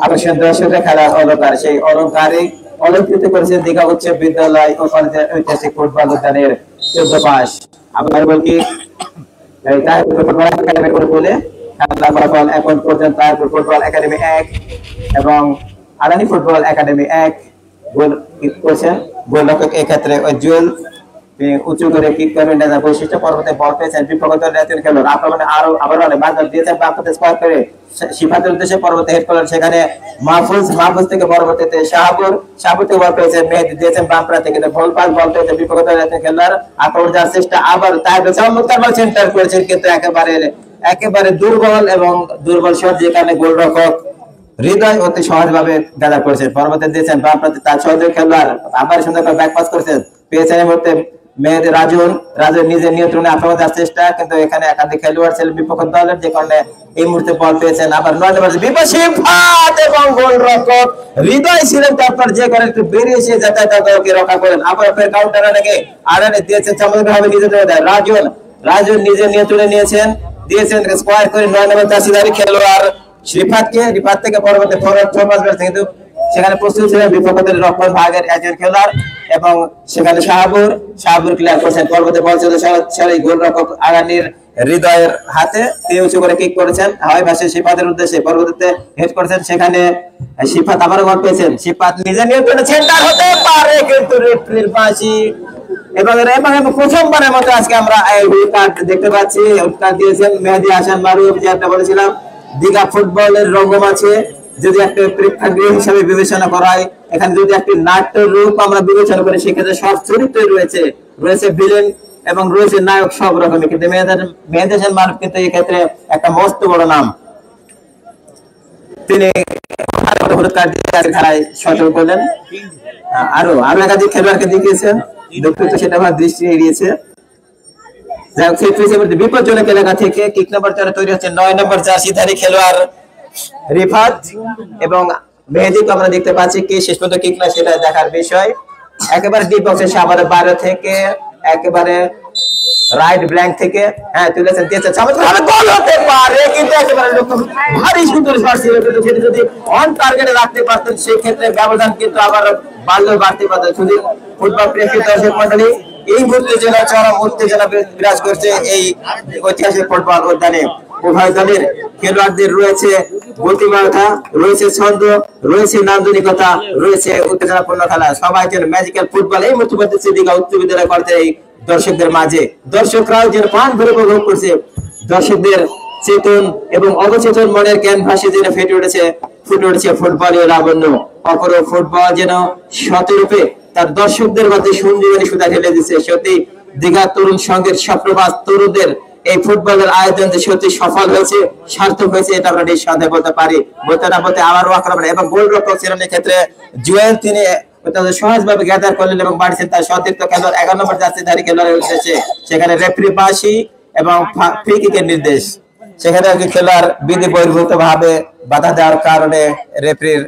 আকর্ষণ, দর্শকরা খেলার অলঙ্কার, সেই অলঙ্কারে অলঙ্কৃত করেছেন দীঘা উচ্চ বিদ্যালয় ও কলেজের ঐতিহাসিক ফুটবল উদ্যানের 14 পাস। আবার বলকি তাহিরপুর ফুটবল একাডেমির অনুকূলে খেলার ফলাফল এখন পর্যন্ত তাহিরপুর ফুটবল একাডেমি 1 এবং আড়ানি ফুটবল একাডেমি 1 গোল কিক করেছেন। গোলরক্ষক এক্ষেত্রে জুয়েল উঁচু করে কিক করবেন, বৈশিষ্ট্য। পরবর্তী বল পেয়েছেন বিপক্ষ দলের একজন খেলোয়াড়, আক্রমণে আবার বাধা দিয়েছেন বামহাতে স্কোয়ার করে সিফাতের উদ্দেশ্যে। পরবর্তী হেড করলেন সেখানে মাহফুজ থেকে পরবর্তীতে শাহাবুর থেকে বল পেয়েছেন মেহেদি, দিয়েছেন বাম প্রান্তে, কিন্তু বল পেয়েছেন বিপক্ষ দলের একজন খেলোয়াড়। আক্রমণ যাওয়ার চেষ্টা আবার তাই চমৎকার বল সেন্টার করেছেন, কিন্তু একেবারে দুর্বল শট, যে কারণে গোলরক্ষক হৃদয় অতি সহজভাবে গাদা করেছেন। পরবর্তী দিয়েছেন বাম প্রান্তে তার সহযোগী খেলোয়াড়, আবার সুন্দর করে ব্যাক পাস করেছেন, পেয়েছেন এই মুহূর্তে মেহেদি রাজুন নিজের নিয়ন্ত্রণে আক্রমণ যাওয়ার চেষ্টা, কিন্তু এখানে একাধিক খেলোয়াড় ছিলেন বিপক্ষ দলের, যে কারণে এই মুহূর্তে বল পেয়েছেন আবার 9 নম্বর বিপাশী ফাত এবং গোলরক্ষক হৃদয় ছিলেন তারপর, যে কারণে একটু বেরিয়ে এসে যাতায়াতকে রক্ষা করেন। আবার ফের কাউন্টার আড়ানে দিয়েছেন চমৎকারভাবে নিজেদের রাজুন নিজের নিয়ন্ত্রণে দিয়েছেন স্কোয়ার করে 9 নম্বর জার্সিধারী খেলোয়াড় রিফাত থেকে পরবর্তী ফরওয়ার্ড থ্রো পাস করেছেন, কিন্তু সেখানে প্রস্তুত ছিলেন বিপক্ষ দলের রক্ষণ ভাগের একজন খেলোয়াড় এবং সেখানে শাহাবুর ক্লিয়ার করেছেন। পরবর্তী বল ছিল সেই গোলরক্ষক আগানির হৃদয়ের হাতে, তিনি উঁচু করে কিক করেছেন হাওয়াই ভাসে সিফাতের উদ্দেশ্যে। পরবর্তীতে হেড করেছেন সেখানে সিফাত, আবারও বল পেয়েছেন সিফাত, নিজের নিয়ন্ত্রণে সেন্টার হতে পারে, কিন্তু রেফারির বাঁশি এবং প্রথমবারের মতো আজকে আমরা কার্ড দেখতে পাচ্ছি। কার্ড দিয়েছেন মেহেদি হাসান মারুফ, যেটা বলেছিলাম দীঘা ফুটবলের রঙ্গমাছে যদি একটা প্রেক্ষাগৃহ হিসাবে বিবেচনা করা হয়, এখানে যদি একটি নাট্য রূপ আমরা বিবেচনা করি, সেক্ষেত্রে সব চরিত্র রয়েছে ভিলেন এবং রয়েছে নায়ক, সব রকমের, কিন্তু মেহেদি হাসান মারুফ কিন্তু এই ক্ষেত্রে একটা মস্ত বড় নাম। তিনি খেলায় সচল করলেন, আরো একাধিক খেলোয়াড়কে দেখিয়েছেন, দুঃখিত সেটা আমার দৃষ্টি এড়িয়েছে। বিপজ্জনক এলাকা থেকে কিক নাম্বার 4 তৈরি হচ্ছে 9 নম্বর জার্সিধারী খেলোয়াড় রিফাত এবং মেহেদিকে আমরা দেখতে পাচ্ছি কি শেষ পর্যন্ত কিক না সেটা দেখার বিষয়। একেবারে ডিপ বক্সে আমাদের বাইরে থেকে একেবারে রাইট ব্ল্যাঙ্ক থেকে তুলেছেন, দিয়েছেন চমৎকার গোল হতে পারে, কিন্তু একেবারে ভারী সুন্দর শট ছিল, কিন্তু সেটা যদি অন টার্গেটে রাখতে পারতেন সেই ক্ষেত্রে ব্যবধান কিন্তু আবার বাড়তে পারতেন। শুধু ফুটবল প্রেমী দর্শক মন্ডলী, এই উত্তেজনা চরম উত্তেজনা বিরাজ করছে এই ঐতিহাসিক ফুটবল উদ্যানে। উভয় দলের খেলোয়াড়দের রয়েছে গতিময়তা, রয়েছে ছন্দ, রয়েছে নান্দনিকতা, রয়েছে উত্তেজনাপূর্ণ খেলা, সবাই যেন ম্যাজিক্যাল ফুটবল এই মুহূর্তে দীঘা উচ্চ বিদ্যালয় করতে এই দর্শকদের মাঝে, দর্শকরাও যেন প্রাণ ভরে উপভোগ করছে। দর্শকদের চেতন এবং অবচেতন মনের ক্যানভাসে যেন ফুটে উঠেছে ফুটবলীয় লাবণ্য। অপরূপ ফুটবল যেন শতরূপে তার দর্শকদের মধ্যে সঞ্জীবনী সুতা ঢেলে দিচ্ছে। সত্যি দীঘা তরুণ সংঘের স্বপ্নবাস তরুণদের এই ফুটবলের আয়োজন যে সত্যি সফল হয়েছে, সার্থক হয়েছে, এটা আমরা নিঃসন্দেহে বলতে পারি। বলতে না বলতে আবারও আক্রমণ এবং গোলরক্ষক ছিলেন এক্ষেত্রে জুয়েল, তিনি সহজভাবে গ্যাদার করলেন এবং বাড়ছেন তার সতীর্থ খেলোয়াড় 11 নম্বর জার্সিধারী খেলোয়াড়ের উদ্দেশ্যে। সেখানে রেফারি বাঁশি এবং ফ্রি কিকের নির্দেশ। সেখানে খেলোয়াড় বিধি বহির্ভূত ভাবে বাধা দেওয়ার কারণে রেফারির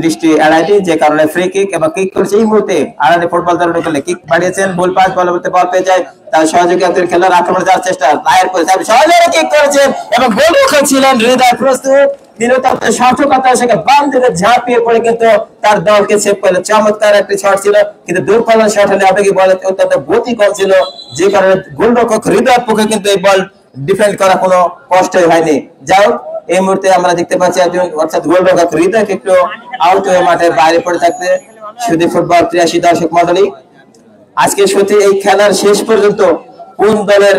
দৃষ্টি এড়ায়নি, যে কারণে ফ্রি কিক এবং কিক করেছে। এই মুহূর্তে আরানি ফুটবল দলের খেলে কিক বাড়িয়েছেন, ভুল পাস, বলতে বল পেয়ে যায়, তার সহযোগী খেলোয়াড় আক্রমণ যাওয়ার চেষ্টা, লায়ের করে সহজে কিক করেছেন এবং গোলরক্ষক ছিলেন হৃদয় প্রস্তুত। তিনি তার সঠিকতা সেখানে বাম দিকে ঝাঁপিয়ে পড়ে কিন্তু তার দলকে সেভ করলেন। চমৎকার একটি শট ছিল, কিন্তু দূরপাল্লার শট হলে আবেগী বলে অত্যন্ত গতি কম ছিল, যে কারণে গোলরক্ষক হৃদয়ের পক্ষে কিন্তু এই বল ডিফেন্ড করা কোনো কষ্টই হয়নি। যাই হোক, এই মুহূর্তে আমরা দেখতে পাচ্ছি একজন অর্থাৎ গোলরক্ষক হৃদয়কে একটু আউট হয়ে মাঠের বাইরে পড়ে থাকতে। শুধু ফুটবল 83 দর্শক মন্ডলী, আজকে সত্যি এই খেলার শেষ পর্যন্ত কোন দলের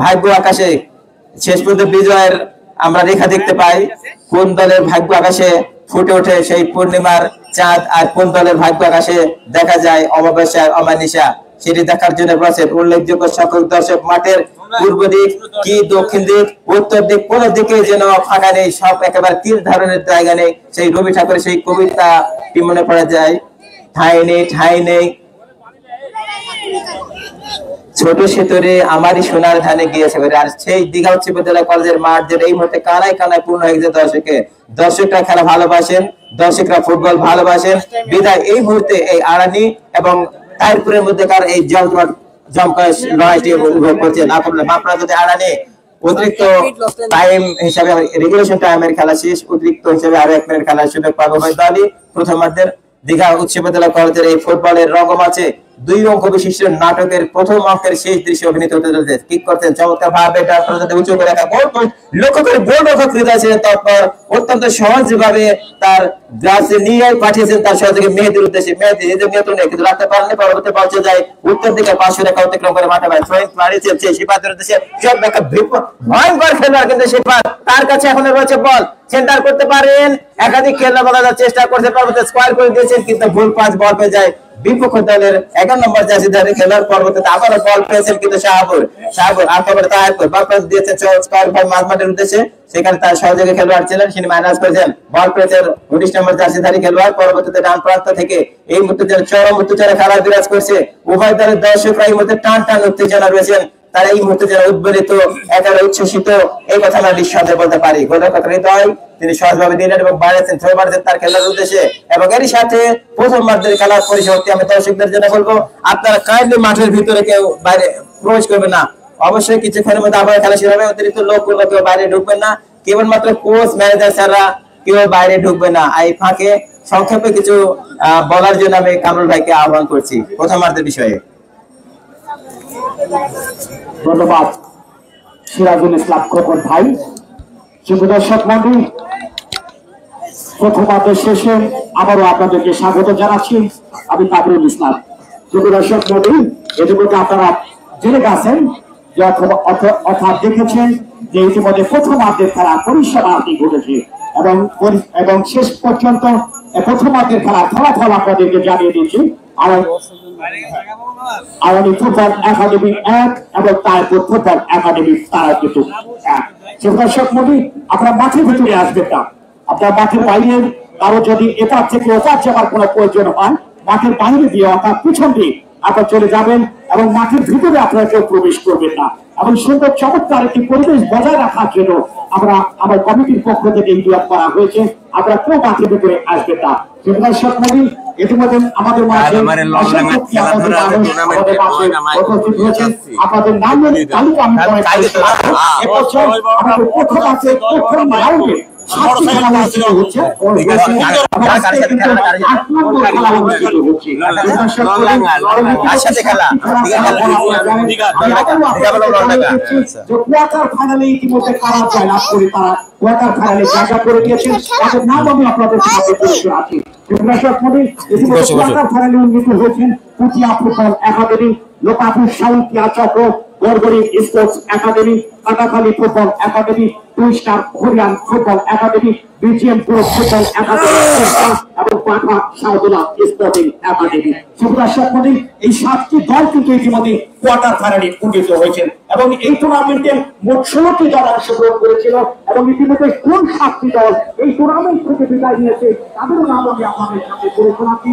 ভাগ্য আকাশে শেষ পর্যন্ত বিজয়ের আমরা রেখা দেখতে পাই, কোন দলের ভাগ্য আকাশে ফুটে ওঠে সেই পূর্ণিমার চাঁদ, আর কোন দলের ভাগ্য আকাশে দেখা যায় অমাবস্যার অমানিশা, সেটি দেখার জন্য বসেন উল্লেখযোগ্য সকল দর্শক। মাঠের পূর্ব দিক কি দক্ষিণ দিক উত্তর দিক কোন দিকে যেন ফাঁকা নেই, সব একেবারে তীর ধারণের জায়গা নেই। সেই রবি ঠাকুরের সেই কবিতাটি মনে পড়া যায়, ঠাঁই নেই ঠাঁই নেই ছোট সেতুরে আমারই সোনার ধানে গিয়েছে। আর সেই দীঘা উচ্চ বিদ্যালয় কলেজের মাঠ যেটা এই মুহূর্তে কানায় কানায় পূর্ণ হয়ে গেছে দর্শকরা খেলা ভালোবাসেন, দর্শকরা ফুটবল ভালোবাসেন, বিধায় এই মুহূর্তে এই আরানি এবং তাইরপুরের মধ্যেকার এই লড়াইটি উপভোগ করছেন। আপনারা যদি আরানি অতিরিক্ত টাইম হিসাবে রেগুলেশন টাইমের খেলা শেষ, অতিরিক্ত হিসাবে আরো 1 মিনিট খেলার সুযোগ পাবো দলই প্রথমার্ধের দীঘা উচ্চ বিদ্যালয় কলেজের এই ফুটবলের রঙ্গমাচে 2 অঙ্ক বিশিষ্ট নাটকের প্রথম অঙ্কের শেষ দৃশ্য অভিনীত হতে চলেছে। কিক করছেন চমৎকার ভাবে উঁচু করে রাখা গোল লক্ষ্য করে গোলরক্ষক হৃদয় ছিলেন তৎপর, অত্যন্ত সহজভাবে তার গ্রাসে নিয়ে পাঠিয়েছেন তার সহযোগী মেহেদির উদ্দেশ্যে। মেহেদি নিজের নিয়ন্ত্রণে কিন্তু রাখতে পারেননি, পরবর্তী পৌঁছে যায় উত্তর দিকে পার্শ্ব রেখা অতিক্রম করে মাঠে বাইরে থ্রোইং মারিয়েছেন শিপাতের উদ্দেশ্যে। সব একটা ভয়ঙ্কর খেলোয়াড় কিন্তু শিপাত, তার কাছে এখনো রয়েছে বল, সেন্টার করতে পারেন, একাধিক খেলা বলার চেষ্টা করতে পরবর্তী স্কোয়ার করে দিয়েছেন, কিন্তু ভুল পাস বল পেয়ে যায় বিপক্ষ দলের 11 নম্বর জার্সিধারী খেলোয়াড়। পরবর্তীতে আবারও বল পেয়েছেন কিন্তু শাহাবুর আক্রমণে তাহিরপুর বল পাস দিয়েছেন স্কোয়ার ভাই মাঝমাঠের উদ্দেশ্যে, সেখানে তার সহযোগী খেলোয়াড় ছিলেন, তিনি মাইনাস করেছেন, বল পেয়েছেন 19 নম্বর জার্সিধারী খেলোয়াড়। পরবর্তীতে ডান প্রান্ত থেকে এই মুহূর্তে চরম উত্তেজনা খেলা বিরাজ করছে, উভয় দলের দর্শকরা এই মুহূর্তে টান টান উত্তেজনা রয়েছেন, তারা এই মুহূর্তে যারা উদ্বেলিত একেবারে উচ্ছ্বসিত, এই কথা আমরা নিঃসন্দেহে বলতে পারি। গোলরক্ষক হৃদয় তিনি সহজভাবে দিলেন এবং বাড়িয়েছেন থ্রো মারছেন তার খেলার উদ্দেশ্যে। এবং এরই সাথে প্রথমার্ধের খেলার পরিসমাপ্তি আমি দর্শকদের জন্য বলবো, আপনারা কাইন্ডলি মাঠের ভিতরে কেউ বাইরে প্রবেশ করবেন না, অবশ্যই কিছুক্ষণের মধ্যে আবার খেলা শুরু হবে, অতিরিক্ত লোকগুলো কেউ বাইরে ঢুকবেন না, কেবলমাত্র কোচ ম্যানেজার ছাড়া কেউ বাইরে ঢুকবে না। এই ফাঁকে সংক্ষেপে কিছু বলার জন্য আমি কামরুল ভাইকে আহ্বান করছি প্রথমার্ধের বিষয়ে। ধন্যবাদ সিরাজুল ইসলাম খোকন ভাই। শুধু দর্শক মন্ডলী, প্রথমার্ধের শেষে আবারও আপনাদেরকে স্বাগত জানাচ্ছি, আমি কামরুল ইসলাম। শুধু দর্শক মন্ডলী, ইতিমধ্যে আপনারা জেনে গেছেন যে অর্থাৎ দেখেছেন যে ইতিমধ্যে প্রথমার্ধের খেলা পরিসমাপ্তি ঘটেছে এবং শেষ পর্যন্ত প্রথমার্ধের খেলার ফলাফল আপনাদেরকে জানিয়ে দিচ্ছি। আরানি ফুটবল একাডেমি 1 এবং তারপর ফুটবল একাডেমি তারা কিন্তু 1। দর্শক মন্ডলী, আপনারা মাঠের ভিতরে আসবেন না, আপনার মাঠের বাইরে কারো যদি এপার থেকে ওপার যাওয়ার কোনো প্রয়োজন হয় মাঠের বাইরে দিয়ে অর্থাৎ পিছন দিয়ে আপনারা চলে যাবেন এবং মাঠের ভিতরে আপনারা কেউ প্রবেশ করবেন না। এবং সুন্দর চমৎকার একটি পরিবেশ বজায় রাখার জন্য আমার কমিটির পক্ষ থেকে ইন্ডিয়া করা হয়েছে, আপনারা কেউ মাঠের ভিতরে আসবেন না। দর্শক মন্ডলী, ইতিমধ্যে আমাদের মাঝে উপস্থিত হয়েছেন, আপনাদের নামের তালিকা আমি প্রথম আছে প্রথম রাউন্ডে ফাইনালে ইতিমধ্যে কারা জয়লাভ করে তারা কোয়ার্টার ফাইনালে জায়গা করে দিয়েছেন, তাদের নাম আমি আপনাদের সামনে পরিচয় আছি। কোয়ার্টার ফাইনালে উন্নীত হয়েছেন পুতিয়া ফুটবল একাডেমি, লোকাপুর সাউথিয়া চক্র, Gorgori sports academy, Katakhali football academy, 2 star Korean football academy, BGM pro football academy এবং পাঠা শাহদুল্লাহ স্পোর্টিং একাডেমি। দর্শক মণ্ডলী, এই 7টি দল কিন্তু ইতিমধ্যে কোয়ার্টার ফাইনালে উন্নীত হয়েছেন এবং এই টুর্নামেন্টে মোট 16টি দল অংশগ্রহণ করেছিল এবং ইতিমধ্যে কোন 7টি দল এই টুর্নামেন্ট থেকে বিদায় নিয়েছে তাদের নাম আমি আপনাদের সামনে তুলে ধরছি।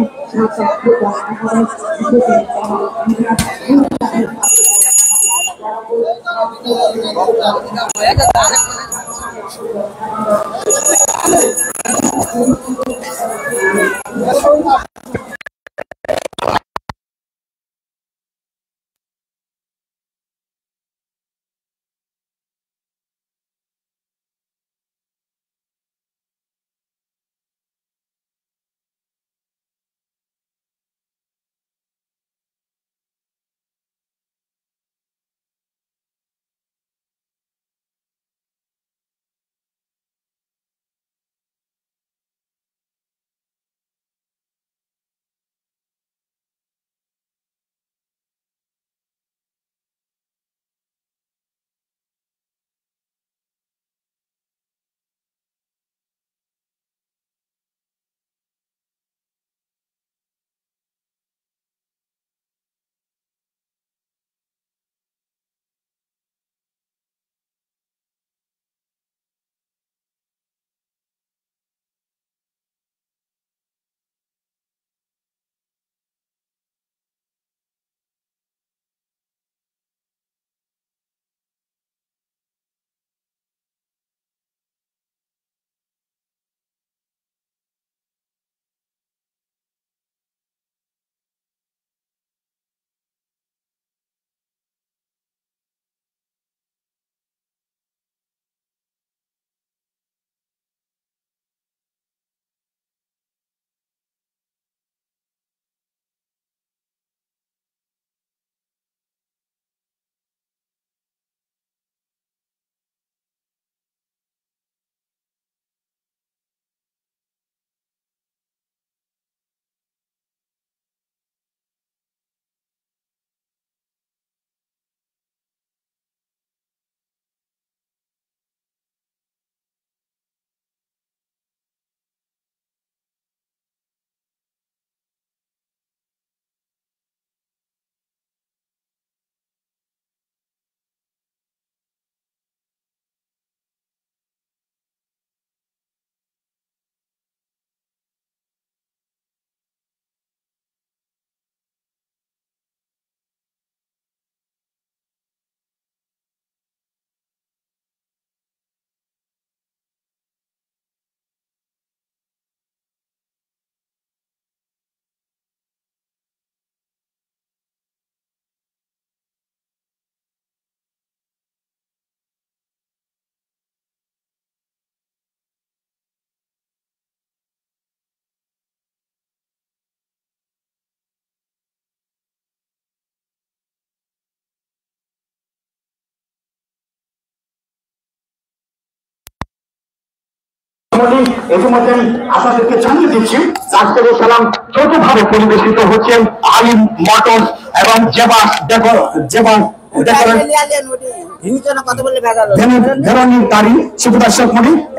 ইতিমধ্যে আপনাদেরকে জানিয়ে দিচ্ছি রাষ্ট্রীয় সালাম ছোটভাবে পরিবেশিত হচ্ছেন আলিম মোটরস এবং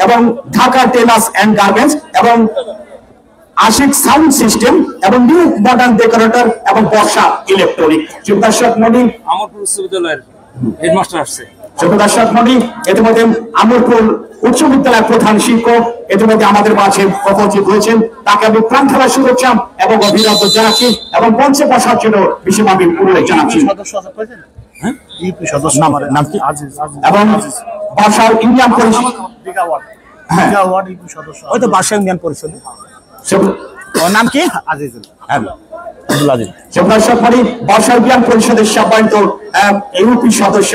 এবং ঢাকা টেলার্স এন্ড গার্মেন্টস এবং আশিক সাউন্ড সিস্টেম এবং নিউ মডার্ন ডেকোরেটর এবং বর্ষা ইলেকট্রনিক। দর্শক মন্ডলী, আমরপুর বিশ্ববিদ্যালয়ের হেডমাস্টার আসছে। দর্শক মন্ডলী, ইতিমধ্যে আমরপুর উচ্চ বিদ্যালয়ের প্রধান শিক্ষক ইতিমধ্যে আমাদের মাঝে উপস্থিত হয়েছেন। তাকে আমি প্রাণ ঢালা শুভেচ্ছা এবং অভিনন্দন জানাচ্ছি এবং মঞ্চে বসার জন্য বিশেষভাবে অনুরোধ জানাচ্ছি। এবং বাসার ইউনিয়ন পরিষদ ইউনিয়ন পরিষদ নাম কি? আজিজুল বাসার জ্ঞান পরিষদের সম্মানিত ইউপি সদস্য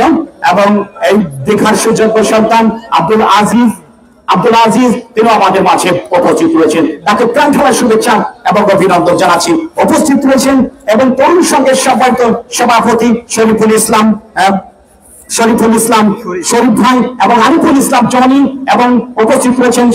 এবং এই দেখার সুযোগ্য সন্তান আব্দুল আজিজ তিনি আমাদের মাঝে উপস্থিত রয়েছেন। তাকে প্রাণ ঢালা শুভেচ্ছা এবং অভিনন্দন জানাচ্ছি। উপস্থিত রয়েছেন এবং তরুণ সংঘের সম্মানিত সভাপতি শরীফুল ইসলাম শরীফ ভাই এবং আরিফুল ইসলাম জনি এবং উপস্থিত রয়েছেন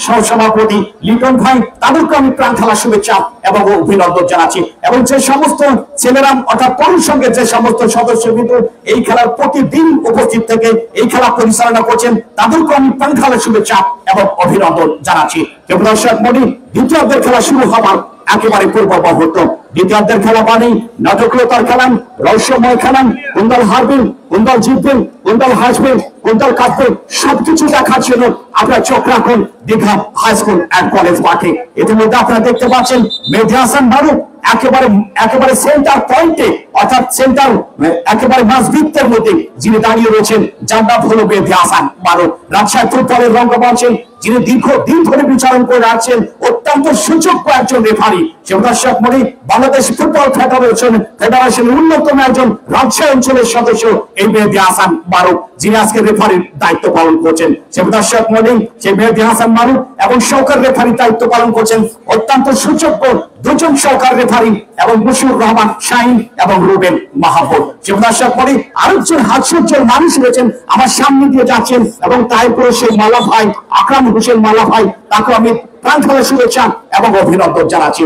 সহসভাপতি লিটন ভাই, তাদেরকে আমি প্রাণ খেলা শুভেচ্ছা এবং অভিনন্দন জানাচ্ছি। এবং যে সমস্ত ছেলেরা অর্থাৎ তরুণ সংঘের যে সমস্ত সদস্য কিন্তু এই খেলার প্রতিদিন উপস্থিত থেকে এই খেলা পরিচালনা করছেন, তাদেরকে আমি প্রাণ খেলা শুভেচ্ছা এবং অভিনন্দন জানাচ্ছি। দর্শক মন্ডলী, দ্বিতীয়ার্ধের খেলা শুরু হবার একেবারে পূর্ববর্ত। দ্বিতীয়ার্ধের খেলা মানেই নাটকীয়তার খেলান, রহস্যময় খেলান, কোন দল হারবেন, কোন দল জিতবেন, কোন দল হাসবেন, কোন দল কাটবেন, সবকিছু দেখার জন্য আপনারা চোখ রাখুন Digha high school and college মাঠে। ইতিমধ্যে আপনারা দেখতে পাচ্ছেন মেহেদী হাসান মারুফ একেবারে সেন্টার পয়েন্টে অর্থাৎ সেন্টার একেবারে মাঝবৃত্তের মধ্যে যিনি দাঁড়িয়ে রয়েছেন, যার নাম হলো মেহেদী হাসান মারুফ। রাজশাহী ফুটবলের রঙ্গমঞ্চে যিনি দীর্ঘদিন ধরে বিচারণ করে আসছেন, অত্যন্ত সুযোগ্য একজন রেফারি। দর্শক মন্ডলী, বাংলাদেশ ফুটবল ফেডারেশনের অন্যতম একজন রাজশাহী অঞ্চলের সদস্য এই মেহেদী হাসান মারুফ, যিনি আজকে রেফারির দায়িত্ব পালন করছেন। দর্শক মন্ডলী, সেই মেহেদী হাসান মারুফ এবং সহকারী রেফারির দায়িত্ব পালন করছেন অত্যন্ত সুযোগ্য দুজন সহকারী রেফারি এবং মুশিউর রহমান শাহিন এবং রুবেল মাহবুব। দর্শক মন্ডলী, আরেকজন হাস্যোজ্জ্বল মানুষ রয়েছেন আমার সামনে দিয়ে যাচ্ছেন এবং তারপরে সেই মালা ভাই আকরাম হোসেন মালা ভাই, তাকে আমি প্রাণ খেলা শুভেচ্ছা এবং অভিনন্দন জানাচ্ছি।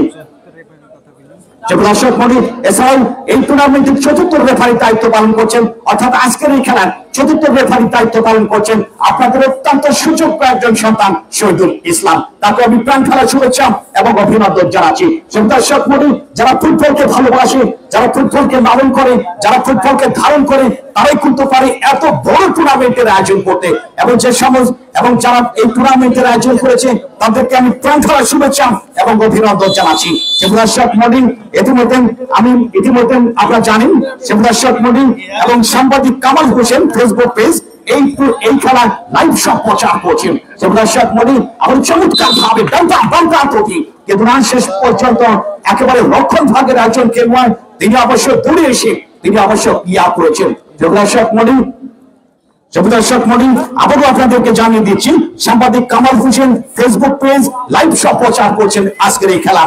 দর্শক মন্ডলী, এছাড়াও এই টুর্নামেন্টের চতুর্থ রেফারির দায়িত্ব পালন করছেন অর্থাৎ আজকের এই খেলার চতুর্থ রেফারির দায়িত্ব পালন করছেন আপনাদের অত্যন্ত সুযোগ্য একজন সন্তান শহীদুল ইসলাম, তাকে আমি প্রাণ খেলা শুভেচ্ছা এবং অভিনন্দন জানাচ্ছি। দর্শক মন্ডলী, যারা ফুটবলকে ভালোবাসে, যারা ফুটবলকে লালন করে, যারা ফুটবলকে ধারণ করে, তারাই কিন্তু পারে এত বড় টুর্নামেন্টের আয়োজন করতে। এবং যে সমস্ত এবং যারা এই টুর্নামেন্টের আয়োজন করেছে তাদেরকে আমি প্রাণ খেলা শুভেচ্ছা এবং অভিনন্দন জানাচ্ছি। দর্শক মন্ডলী, ইতিমধ্যে আপনারা জানেন দর্শক মন্ডলী এবং সাংবাদিক কামাল হোসেন ফেসবুক পেজ এই খেলার লাইভ সম্প্রচার করছেন। দর্শক মন্ডলী, আমার চমৎকার ভাবে কিন্তু না শেষ পর্যন্ত একেবারে রক্ষণ ভাগের একজন খেলোয়াড়, তিনি অবশ্য দূরে এসে তিনি অবশ্য ইয়া করেছেন। দর্শক মন্ডলী, আবারও আপনাদেরকে জানিয়ে দিচ্ছি সাংবাদিক Kamal Hossain Facebook page live সম্প্রচার করছেন আজকের এই খেলা।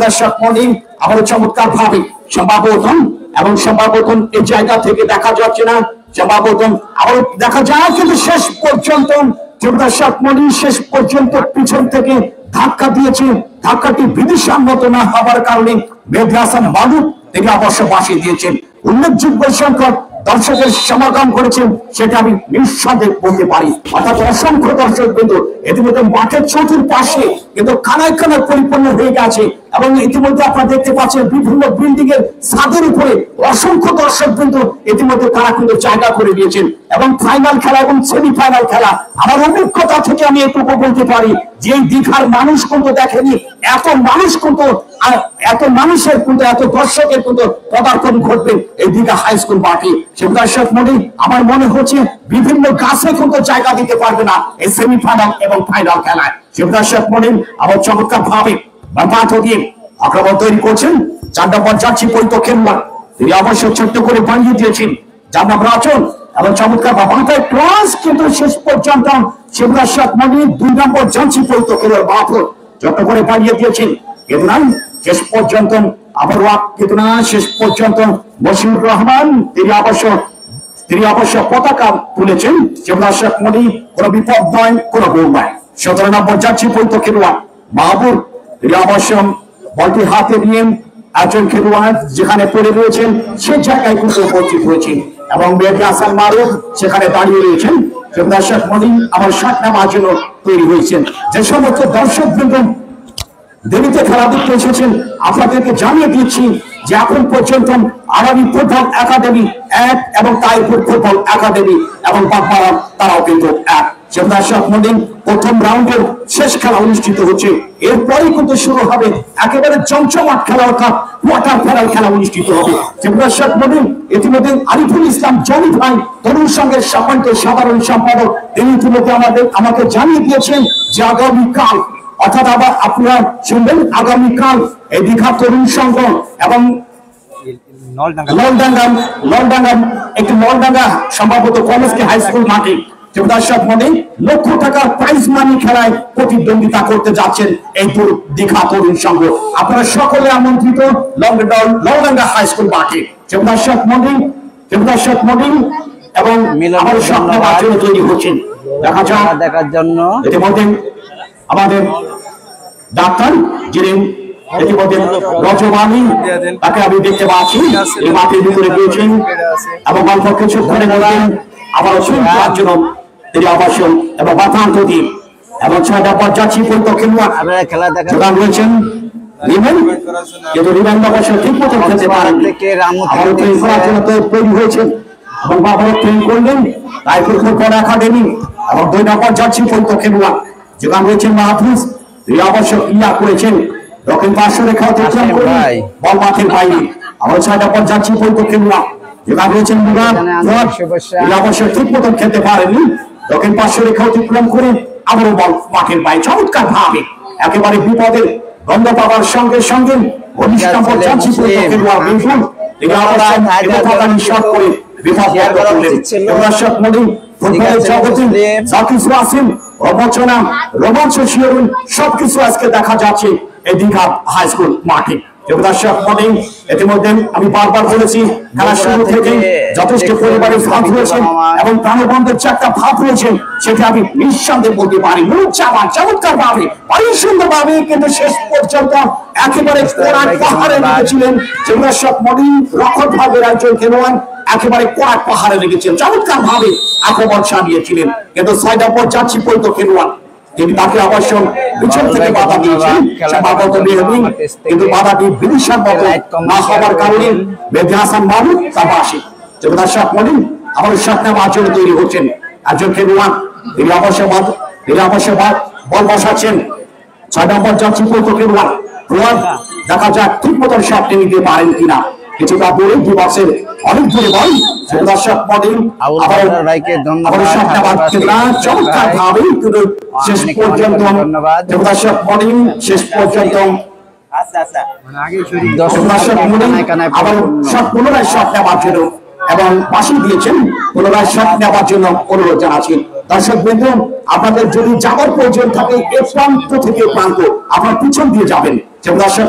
দর্শক মন্ডলী, আবারও চমৎকার ভাবে সম্ভাবতন এই জায়গা থেকে দেখা যাচ্ছে না, সম্ভাবতন আবার দেখা যায় কিন্তু শেষ পর্যন্ত দর্শক মন্ডলী শেষ পর্যন্ত পিছন থেকে ধাক্কা দিয়েছে। ধাক্কাটি বিধিসম্মত না হওয়ার কারণে মেহেদী হাসান মারুফ তিনি অবশ্য বাঁচিয়ে দিয়েছেন। উল্লেখযোগ্য সংখ্যক দর্শকের সমাগম করেছেন সেটা আমি নিঃসন্দেহে বলতে পারি। অর্থাৎ অসংখ্য দর্শক কিন্তু ইতিমধ্যে মাঠের চতুর্পাশে কিন্তু কানায় কানায় পরিপূর্ণ হয়ে গেছে এবং ইতিমধ্যে আপনারা দেখতে পাচ্ছেন বিভিন্ন বিল্ডিং এর ছাদের উপরে অসংখ্য দর্শক কিন্তু ইতিমধ্যে তারা কিন্তু জায়গা করে দিয়েছেন। এবং ফাইনাল খেলা এবং সেমিফাইনাল খেলা আমার অভিজ্ঞতা থেকে আমি এটুকু বলতে পারি যে এই দীঘার মানুষ কিন্তু দেখেনি এত মানুষ কিন্তু এত মানুষের কিন্তু এত দর্শকের কিন্তু পদার্পণ ঘটবে এই দীঘা হাই স্কুল মাঠে। দর্শক মন্ডলী, আমার মনে হচ্ছে বিভিন্ন গাছে কিন্তু জায়গা দিতে পারবে না এই সেমিফাইনাল এবং ফাইনাল খেলায়। দর্শক মন্ডলী, আমার চমৎকার ভাবে বাঁধ দিয়ে আক্রমণ তৈরি করছেন 4 নম্বর জার্সি পরিত খেলোয়াড়, তিনি অবশ্য ছোট্ট করে বানিয়ে দিয়েছেন 4 নম্বর আচরণ এবং চমৎকার বাঁধের ক্রস কিন্তু শেষ পর্যন্ত দর্শক মন্ডলী 2 নম্বর জার্সি পরিত খেলোয়াড় বাঁধ ছোট্ট করে বানিয়ে দিয়েছেন। শেষ পর্যন্ত শেষ পর্যন্ত মুশিউর রহমান তিনি অবশ্য পতাকা তুলেছেন। দর্শক মন্ডলী, কোনো বিপদ নয়, কোনো ভুল নয়। 17 নম্বর জার্সি পরিত খেলোয়াড় মাহবুব তিনি অবশ্য বলটি হাতে নিয়ে একজন খেলোয়াড় যেখানে পড়ে রয়েছেন সে জায়গায় কিন্তু উপস্থিত হয়েছেন এবং মেহেদী হাসান মারুফ সেখানে দাঁড়িয়ে রয়েছেন। দর্শক মন্ডলী, আমার শট নেওয়ার জন্য তৈরি হয়েছেন। যে সমস্ত দর্শক বৃন্দ দেরিতে খেলা দেখতে এসেছেন আপনাদেরকে জানিয়ে দিচ্ছি যে এখন পর্যন্ত আরানি ফুটবল একাডেমি 1 এবং তাইপুর ফুটবল একাডেমি এবং বাগমারা তারাও কিন্তু 1। দর্শক মন্ডলী, প্রথম রাউন্ডের শেষ খেলা অনুষ্ঠিত হচ্ছে, এরপরে কিন্তু শুরু হবে একেবারে চমচমাট খেলা অর্থাৎ কোয়ার্টার ফাইনাল খেলা অনুষ্ঠিত হবে। দর্শক মন্ডলী, ইতিমধ্যে আরিফুল ইসলাম জনি ভাই তরুণ সংঘের সাধারণ সম্পাদক তিনি ইতিমধ্যে আমাকে জানিয়ে দিয়েছেন যে আগামীকাল অর্থাৎ আবার আপনারা শুনবেন আগামীকাল এই দীঘা তরুণ সংঘ এবং নলডাঙ্গা সম্ভবত কলেজ হাই স্কুল মাঠে দর্শক মন্ডলী লক্ষ টাকার প্রাইজ মানি খেলায় প্রতিদ্বন্দ্বিতা করতে যাচ্ছেন এই দীঘা তরুণ সংঘ। আপনারা সকলে আমন্ত্রিত নলডাঙ্গা হাই স্কুল মাঠে। দর্শক মন্ডলী এবং আমার স্বপ্ন তৈরি হচ্ছেন দেখার জন্য ইতিমধ্যে আমাদের ডাক্তার যিনি ইতিমধ্যে রজবাণী তাকে আমি দেখতে পাচ্ছি এই মাঠের ভিতরে গিয়েছেন এবং অল্প কিছুক্ষণের মধ্যে আবার শরীর জন্য তিনি আবাসন এবং বাতান্ত দিয়ে এবং 6টা পর্যায়ে পর্যন্ত খেলা যোগান রয়েছেন কিন্তু রিমান অবশ্য ঠিক মতো খেলতে পারেন আবারও ট্রেন করার জন্য তৈরি হয়েছেন এবং বাবারও ট্রেন করলেন রায়পুর ফুটবল একাডেমি এবং 2টা পর্যায়ে পর্যন্ত খেলোয়াড় যোগান রয়েছেন মাহফুজ তিনি অবশ্য ক্রিয়া করেছেন দক্ষিণ পার্শ্ব রেখা অতিক্রম করে বল মাঠের বাইরে আবার 6টা পর্যায়ে পর্যন্ত খেলোয়াড় যোগান রয়েছেন মুরাদ তিনি অবশ্য ঠিক মতো খেলতে পারেননি দক্ষিণ পার্শ্ব রেখা অতিক্রম করে আবারও বল মাঠের বাইরে চমৎকার ভাবে একেবারে বিপদের গন্ধ পাওয়ার সঙ্গে সঙ্গে 19 নম্বর জার্সি পরিহিত খেলোয়াড় বিপুল তিনি অবশ্য শট করে বিপদ বন্ধ করলেন দর্শক মন্ডলী ফুটবলের জগতে যা কিছু আছেন রচনা রোমাঞ্চ শিহরণ সবকিছু আজকে দেখা যাচ্ছে এই দীঘা হাই স্কুল মাঠে দর্শক মন্ডলী ইতিমধ্যে আমি বারবার বলেছি খেলার শুরু থেকে যথেষ্ট পরিবারে ভাব রয়েছেন এবং প্রাণবন্ধের যে একটা ভাব রয়েছেন সেটা আমি নিঃসন্দেহে বলতে পারি চমৎকার ভাবে সুন্দর ভাবে কিন্তু শেষ পর্যন্ত একেবারে পাহাড়ে রেখেছিলেন দর্শক মন্ডলী রক্ষক ভাগের একজন খেলোয়াড় একেবারে কোড়া পাহাড়ে রেখেছিলেন চমৎকার ভাবে আক্রমণ চালিয়েছিলেন কিন্তু 6টা পর্যায়ে পর্যন্ত খেলোয়াড় তিনি তাকে অবশ্য পিছন থেকে বাধা দিয়েছেন কিন্তু বাধাটি বিদিশার মতো না হওয়ার কারণে মেহেদী হাসান মাহমুদ তা বাসে দর্শক মন্ডলী আবার সাতটা আচরণ তৈরি হচ্ছেন একজন খেলোয়াড় তিনি অবশ্য বল বসাচ্ছেন 6 নম্বর জার্সি পরিহিত খেলোয়াড় দেখা যাক ঠিক মতন শট নিতে পারেন কিনা কিছুটা দূরে দিবসের অনেক দূরে বল দর্শক মন্ডলী চমৎকার ভাবে শেষ পর্যন্ত দর্শক মন্ডলী শেষ পর্যন্ত আবার সব পুনরায় শট নেওয়ার জন্য এবং পাশে দিয়েছেন পুনরায় শট নেওয়ার জন্য অনুরোধ জানাচ্ছেন দর্শক বৃন্দ আপনাদের যদি যাওয়ার প্রয়োজন থাকে এ প্রান্ত থেকে প্রান্ত আপনার পিছন দিয়ে যাবেন দর্শক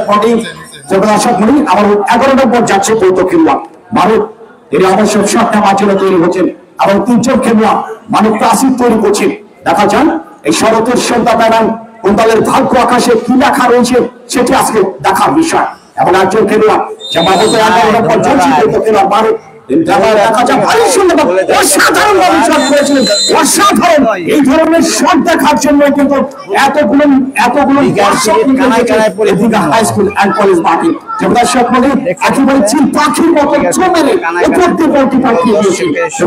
মন্ডলী আবার 11 নম্বর যাচ্ছে পরিহিত খেলোয়াড় মারুফ তিনি অবশ্যই শট নেওয়ার জন্য তৈরি হচ্ছেন এবং 3জন খেলোয়াড় মানব প্রাচীর তৈরি করছেন দেখা যান এই শরতের সন্ধ্যা বেড়ান কোন দলের ভাগ্য আকাশে কি লেখা রয়েছে সেটি আজকে দেখার বিষয় এবং একজন খেলোয়াড় যে মানব 11 নম্বর যাচ্ছে পরিহিত খেলোয়াড় মারুফ এই ধরনের শট দেখার জন্য কিন্তু এতগুলো হাই স্কুল এন্ড কলেজ মাঠে দর্শক মন্ডলী একেবারে চিল পাখির মতো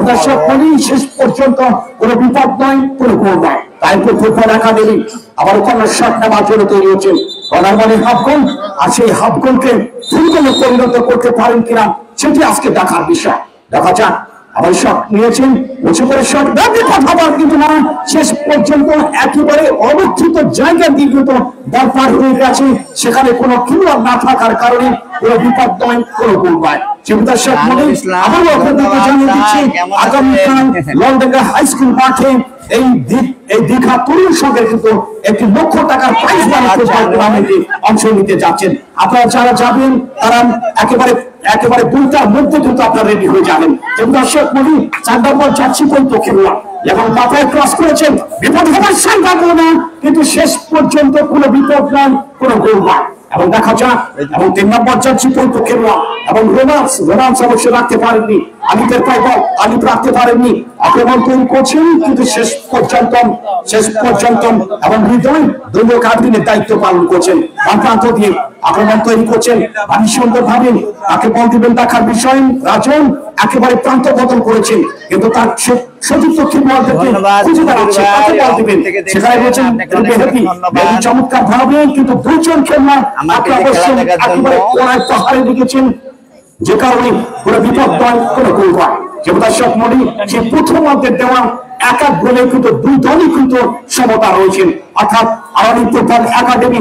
দর্শক মন্ডলী শেষ পর্যন্ত কোনো বিপদ নয় কোনো গোল নয় তাই ফুটবল একাডেমি আবার কোনো শট নেওয়ার জন্য তৈরি হচ্ছেন কর্নার মানে হাফ গোল আর সেই হাফ গোলকে ফুল গোলে পরিণত করতে পারেন কিনা সেটি আজকে দেখার বিষয় দেখা যাক আবার শট নিয়েছেন উঁচু করে শট কথা কিন্তু না শেষ পর্যন্ত একেবারে অবস্থিত জায়গা দিয়ে কিন্তু বল পার হয়ে গেছে সেখানে কোনো খেলোয়াড় না থাকার কারণে কোনো বিপদ নয় কোনো গোল নয় দর্শক মন্ডলী আবারও আপনাদেরকে জানিয়ে দিচ্ছি আগামীকাল লন্ডনের হাই স্কুল মাঠে এই দীঘা তরুণ সংঘের কিন্তু 1 লক্ষ টাকার প্রাইজ মানি ফুটবল টুর্নামেন্টে অংশ নিতে যাচ্ছেন আপনারা যারা যাবেন তারা একেবারে 2টার মধ্যে কিন্তু আপনারা রেডি হয়ে যাবেন দর্শক মন্ডলী 4 নম্বর জার্সি পরিহিত খেলোয়াড় এবং মাথায় ক্রস করেছেন বিপদ হবার সম্ভাবনা কিন্তু শেষ পর্যন্ত কোনো বিপদ নয় কোনো গোল নয় এবং দেখা যাক এবং 3 নম্বর জার্সি পরিহিত খেলোয়াড় এবং রোমান্স অবশ্য রাখতে পারেননি আলিপের পাই বল আলিপ রাখতে পারেননি আক্রমণ তৈরি করছেন কিন্তু শেষ পর্যন্ত এবং হৃদয় দলীয় কার্ডিনের দায়িত্ব পালন করছেন বাম প্রান্ত দিয়ে আক্রমণ তৈরি করছেন ভারী সুন্দর ভাবে তাকে বল দিবেন দেখার বিষয় রাজন একেবারে প্রান্ত বদল করেছেন কিন্তু তার সতীর্থ খেলোয়াড়দেরকে খুঁজে বেড়াচ্ছে তাকে বল দিবেন সেখানে রয়েছেন চমৎকার ভাবে কিন্তু 2জন খেলোয়াড় অবশ্যই একেবারে কোনায় পাহাড়ে লিখেছেন যে কারণে কোনো বিপদ নয় কোনো গোল নয় দর্শক মন্ডলী সেই প্রথমার্ধের দেওয়া এক গোলে কিন্তু 2 দলই কিন্তু সমতা রয়েছেন অর্থাৎ আরানি ফুটবল একাডেমি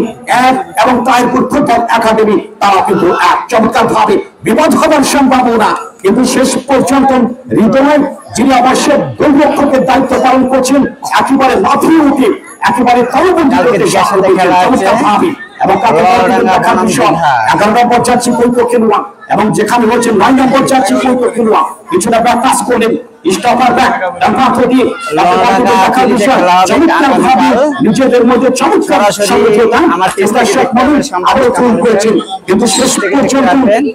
1 এবং তাইরপুর ফুটবল একাডেমি তারা কিন্তু 1 চমৎকার ভাবে বিপদ হবার সম্ভাবনা কিন্তু শেষ পর্যন্ত হৃদয় যিনি অবশ্যই গোলরক্ষকের দায়িত্ব পালন করছেন একেবারে লাফিয়ে উঠে একেবারে তলবন্দি করতে সক্ষম হয়েছেন চমৎকারভাবে। এবং 11 নম্বর যাচ্ছি পৈত খেলোয়াড় এবং যেখানে হচ্ছে 9 নম্বর যাচ্ছি পৈত খেলোয়াড় কিছুটা ব্যাপাস করলেন স্টপার ব্যাক ডানপাত দিয়ে দেখার বিষয় চমৎকারভাবে নিজেদের মধ্যে চমৎকার সমঝোতা আরো তৈরি করেছেন। কিন্তু শেষ পর্যন্ত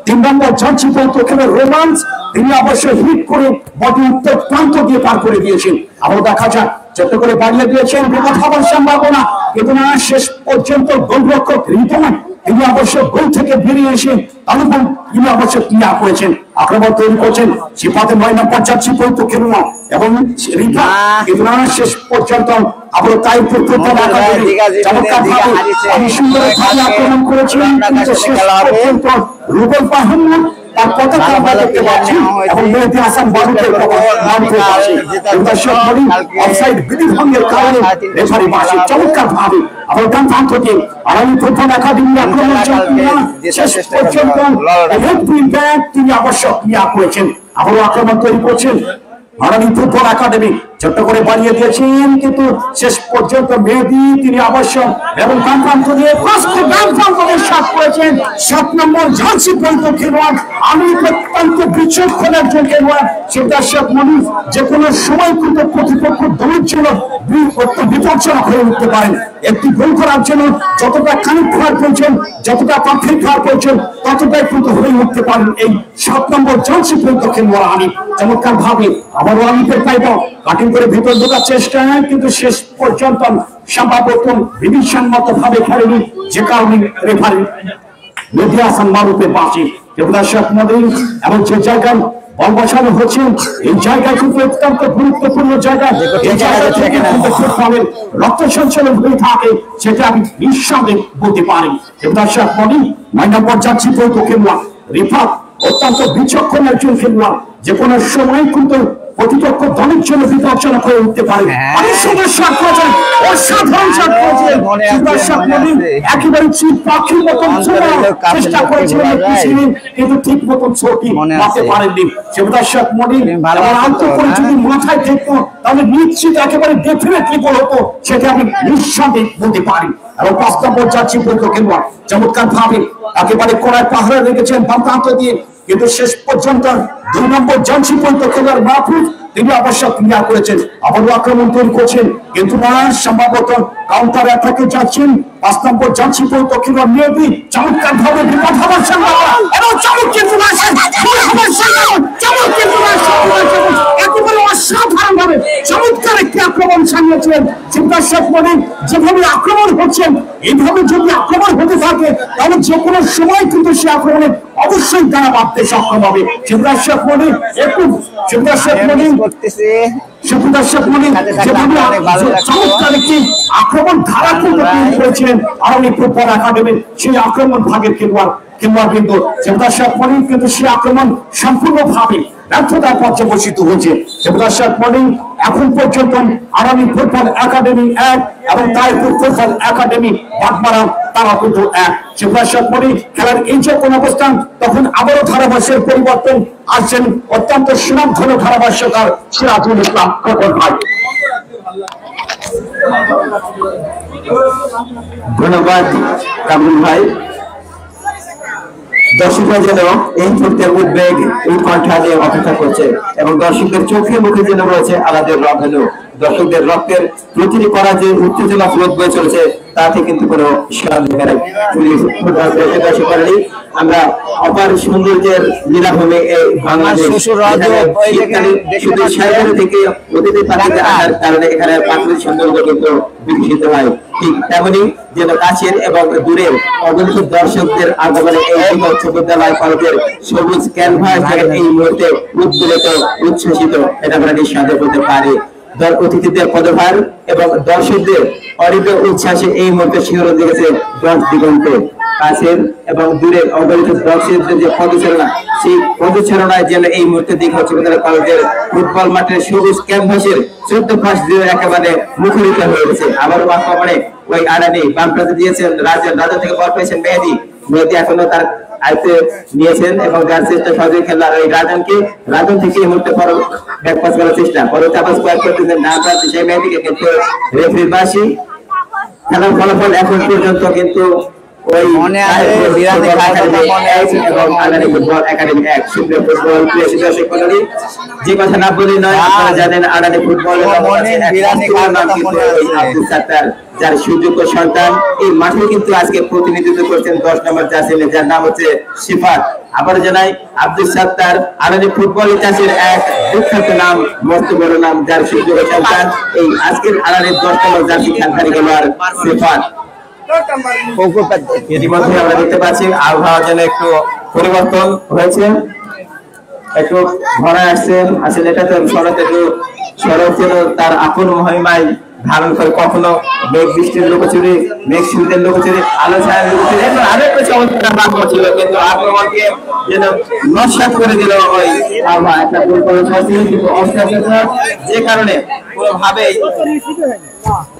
3 নম্বর যাচ্ছি পৈত খেলোয়াড় রোমান্স তিনি অবশ্যই হিট করে বডি উত্তর প্রান্ত দিয়ে পার করে দিয়েছেন। আরো দেখা যাক যত করে বাড়িয়ে দিয়েছেন বিপদ হবার সম্ভাবনা, কিন্তু না শেষ পর্যন্ত গোলরক্ষক রিপন তিনি অবশ্য গোল থেকে বেরিয়ে এসে অনুপম তিনি অবশ্য ক্রিয়া করেছেন, আক্রমণ তৈরি করছেন সিপাতে 9 নম্বর যাচ্ছি পর্যন্ত খেলোয়াড় এবং রিপন কিন্তু না শেষ পর্যন্ত আবার তাই চমৎকারভাবে আক্রমণ করেছেন। কিন্তু শেষ পর্যন্ত রুবেল মাহমুদ তার পতাকা আমরা দেখতে পাচ্ছি এবং মেহেদী হাসান বারুদের অফসাইড বিধি ভঙ্গের কারণে রেফারি বাসি চমৎকারভাবে আবার ডান প্রান্ত দিয়ে আগামী প্রথম একাডেমি আক্রমণ শেষ পর্যন্ত তিনি আবশ্যক ক্রিয়া করেছেন, আবারও আক্রমণ তৈরি করছেন আগামী ফুটবল একাডেমি ছোট্ট করে বাড়িয়ে দিয়েছেন। কিন্তু শেষ পর্যন্ত মেহেদী তিনি আবশ্যক এবং ডান প্রান্ত দিয়ে শট করেছেন 7 নম্বর ঝালসি পর্যন্ত খেলোয়াড় আমি অত্যন্ত বিচক্ষণ একজন খেলোয়াড় সিদ্ধার্থ মনির যে কোনো সময় কিন্তু প্রতিপক্ষ দলের জন্য বিপজ্জনক হয়ে উঠতে পারেন। একটি গোল করার জন্য যতটা কানেক্ট হওয়ার প্রয়োজন যতটা পারফেক্ট হওয়ার প্রয়োজন ততটাই কিন্তু হয়ে উঠতে পারেন এই 7 নম্বর ঝালসি পর্যন্ত খেলোয়াড় আমি চমৎকার ভাবে আবারও আলিফের পাইব কাটিং করে ভিতর ঢোকার চেষ্টা কিন্তু শেষ পর্যন্ত সম্ভবত বিভীষণ মতো ভাবে খেলেনি যে কারণে রেফারি মেহেদী হাসান মারুফের বাসি এবং যে জায়গায় বল বসানো হচ্ছে এই জায়গায় কিন্তু অত্যন্ত গুরুত্বপূর্ণ জায়গা, এই জায়গা থেকে রক্ত সঞ্চালন হয়ে থাকে সেটা আমি নিঃসন্দেহে বলতে পারি। দেবদাস মনি 9 নম্বর যাচ্ছি পৈত খেলোয়াড় রিফাত অত্যন্ত বিচক্ষণ একজন খেলোয়াড় যে কোনো সময় কিন্তু প্রতিপক্ষ দলের জন্য বিপজ্জনক হয়ে উঠতে পারে। অনেক সময় শট করেছেন অসাধারণ শট করেছেন একেবারে চিপ পাখির মতন চেষ্টা করেছিলেন কিন্তু ঠিক মতন ছুটি মারতে পারেননি। শিবদাস মনির আন্ত করে যদি মাথায় থাকতো তাহলে নিশ্চিত একেবারে ডেফিনেটলি গোল হতো সেটা আমি নিঃসন্দেহে বলতে পারি। এবং 5 নম্বর যাচ্ছি পর্যন্ত খেলোয়াড় চমৎকার ভাবে একেবারে কোনায় পাহাড়ে রেখেছেন বাম প্রান্ত দিয়ে কিন্তু শেষ পর্যন্ত 2 নম্বর জানসি পর্যন্ত খেলোয়াড় মাহফুজ তিনি অবশ্যক ক্রিয়া করেছেন আবারও আক্রমণ তৈরি করছেন কিন্তু না সম্ভবত কাউন্টার অ্যাটাকে যাচ্ছেন 5 নম্বর জানসি পর্যন্ত খেলোয়াড় মেহেদী চমৎকার ভাবে বিপদ হবার সম্ভাবনা এবং একেবারে অসাধারণ ভাবে চমৎকার একটি আক্রমণ সামনেছেন সিদ্ধার্থ মনি যেভাবে আক্রমণ হচ্ছেন এইভাবে যদি আক্রমণ হতে থাকে তাহলে যে কোনো সময় কিন্তু সে আক্রমণে অবশ্যই তারা বাঁধতে সক্ষম হবে। সিদ্ধার্থ মনি একটু চমৎকার একটি আক্রমণ ধারা কিন্তু করেছিলেন আরবি ফুটবল একাডেমির সেই আক্রমণ ভাগের খেলোয়াড় কিন্তু সিদ্ধার্থ মনি কিন্তু সেই আক্রমণ সম্পূর্ণভাবে ব্যর্থতার পর্যবসিত হয়েছে। সিদ্ধার্থ মনি এখন পর্যন্ত আগামী ফুটবল একাডেমি 1 এবং তাইপুর ফুটবল একাডেমি বাগমারা তারা কিন্তু 1। সিদ্ধার্থ মনি খেলার এই যে কোন অবস্থান তখন আবারও ধারাভাষ্যের পরিবর্তন আসছেন অত্যন্ত সুনামধন্য ধারাভাষ্যকার সিরাজুল ইসলাম খোকন ভাই। ধন্যবাদ কামরুল ভাই। দর্শকরা যেন এই মুহূর্তের উদ্বেগ উৎকণ্ঠা নিয়ে অপেক্ষা করছে এবং দর্শকদের চোখে মুখে যেন রয়েছে আলাদের রঙালো দর্শকদের রক্তের প্রতিটি করা যে উত্তেজনা স্রোত বয়ে চলছে তাতে কিন্তু কোনো সন্দেহ নেই। আমরা অপার সৌন্দর্যের লীলাভূমি এই বাংলাদেশ থেকে অতিথি পাখিতে আসার কারণে এখানে প্রাকৃতিক সৌন্দর্য কিন্তু বিকশিত হয়। ঠিক তেমনি যেন কাছের এবং দূরের অগণিত দর্শকদের আগমনে এই উচ্চ বিদ্যালয় কলেজের সবুজ ক্যানভাস এই মুহূর্তে উদ্বেলিত উচ্ছ্বসিত এটা আমরা নিঃসন্দেহে বলতে পারি। অতিথিদের পদভার এবং দর্শকদের অরিত উচ্ছ্বাসে এই মুহূর্তে শিহরণ দিয়েছে দশ দিগন্তে কাছের এবং দূরের অগণিত দর্শকদের যে পদচারণা সেই পদচারণায় যেন এই মুহূর্তে দীঘা উচ্চ বিদ্যালয় কলেজের ফুটবল মাঠের সবুজ ক্যানভাসের 14 পাশ দিয়ে একেবারে মুখরিত হয়ে গেছে। আবার আক্রমণে ওই আড়ানি বাম প্রান্তে দিয়েছেন রাজা থেকে বল পেয়েছেন মেহেদী এখনো তার আয়ত্তে নিয়েছেন এবং যার চেষ্টা সহজে খেলার ওই রাজন থেকে এই মুহূর্তে ব্যাক পাস করার চেষ্টা পরে চাপাস কয়েক করতেছেন না সেই মেহেদীকে কিন্তু রেফারির বাসি খেলার ফলাফল এখন পর্যন্ত কিন্তু ওই মনে আছে বিরানি খাওয়ার কথা মনে আছে এবং আলাদা ফুটবল একাডেমি 1 সুপ্রিয় ফুটবল প্রিয় দর্শক মণ্ডলী, যে কথা না বলি নয়, আপনারা জানেন আলাদা ফুটবল বিরানি খাওয়ার কথা মনে আছে আব্দুল সাত্তার, যার সুযোগ্য সন্তান এই মাঠে কিন্তু আজকে প্রতিনিধিত্ব করছেন 10 নম্বর জার্সি, যার নাম হচ্ছে সিফাত। আবার জানাই আব্দুল সাত্তার আলাদা ফুটবল ইতিহাসের এক বিখ্যাত নাম, মস্ত বড় নাম, যার সুযোগ্য সন্তান এই আজকের আলাদা 10 নম্বর জার্সি খেলধারী খেলোয়াড় সিফাত। ইতিমধ্যে আমরা দেখতে পাচ্ছি আবহাওয়া যেন একটু পরিবর্তন হয়েছে, একটু ভরা আসছে। আসলে এটা তো শরৎ যেন তার আপন মহিমায় ধারণ করে, কখনো মেঘ বৃষ্টির লুকোচুরি, মেঘ সূর্যের লুকোচুরি, আলো ছায়ার লুকোচুরি, এবং আরেকটা চমৎকার বাক্য ছিল, কিন্তু আক্রমণকে যেন নস্যাৎ করে দিল ওই আবহাওয়া। একটা গোল করে যে কারণে কোনোভাবেই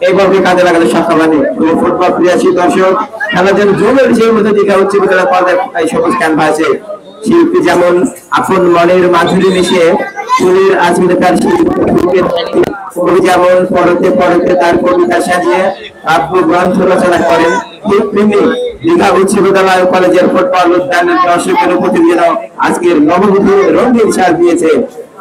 এইভাবে কাজে লাগালে সক্ষম হয়নি ফুটবল প্রিয়াসী দর্শক। খেলা যেন জমে সেই মধ্যে দেখা হচ্ছে এই সবুজ ক্যানভাসে শিল্পী যেমন আপন মনের মাধুরী মিশে সুরের আজমিরে তার শিল্পী কবি যেমন পরতে পরতে তার কবিতা সাজিয়ে কাব্য গ্রন্থ রচনা করেন, ঠিক তেমনি দীঘা উচ্চ বিদ্যালয় কলেজের ফুটবল উদ্যানের দর্শকের প্রতি যেন আজকের নববধূ রঙিন সাজ দিয়েছে।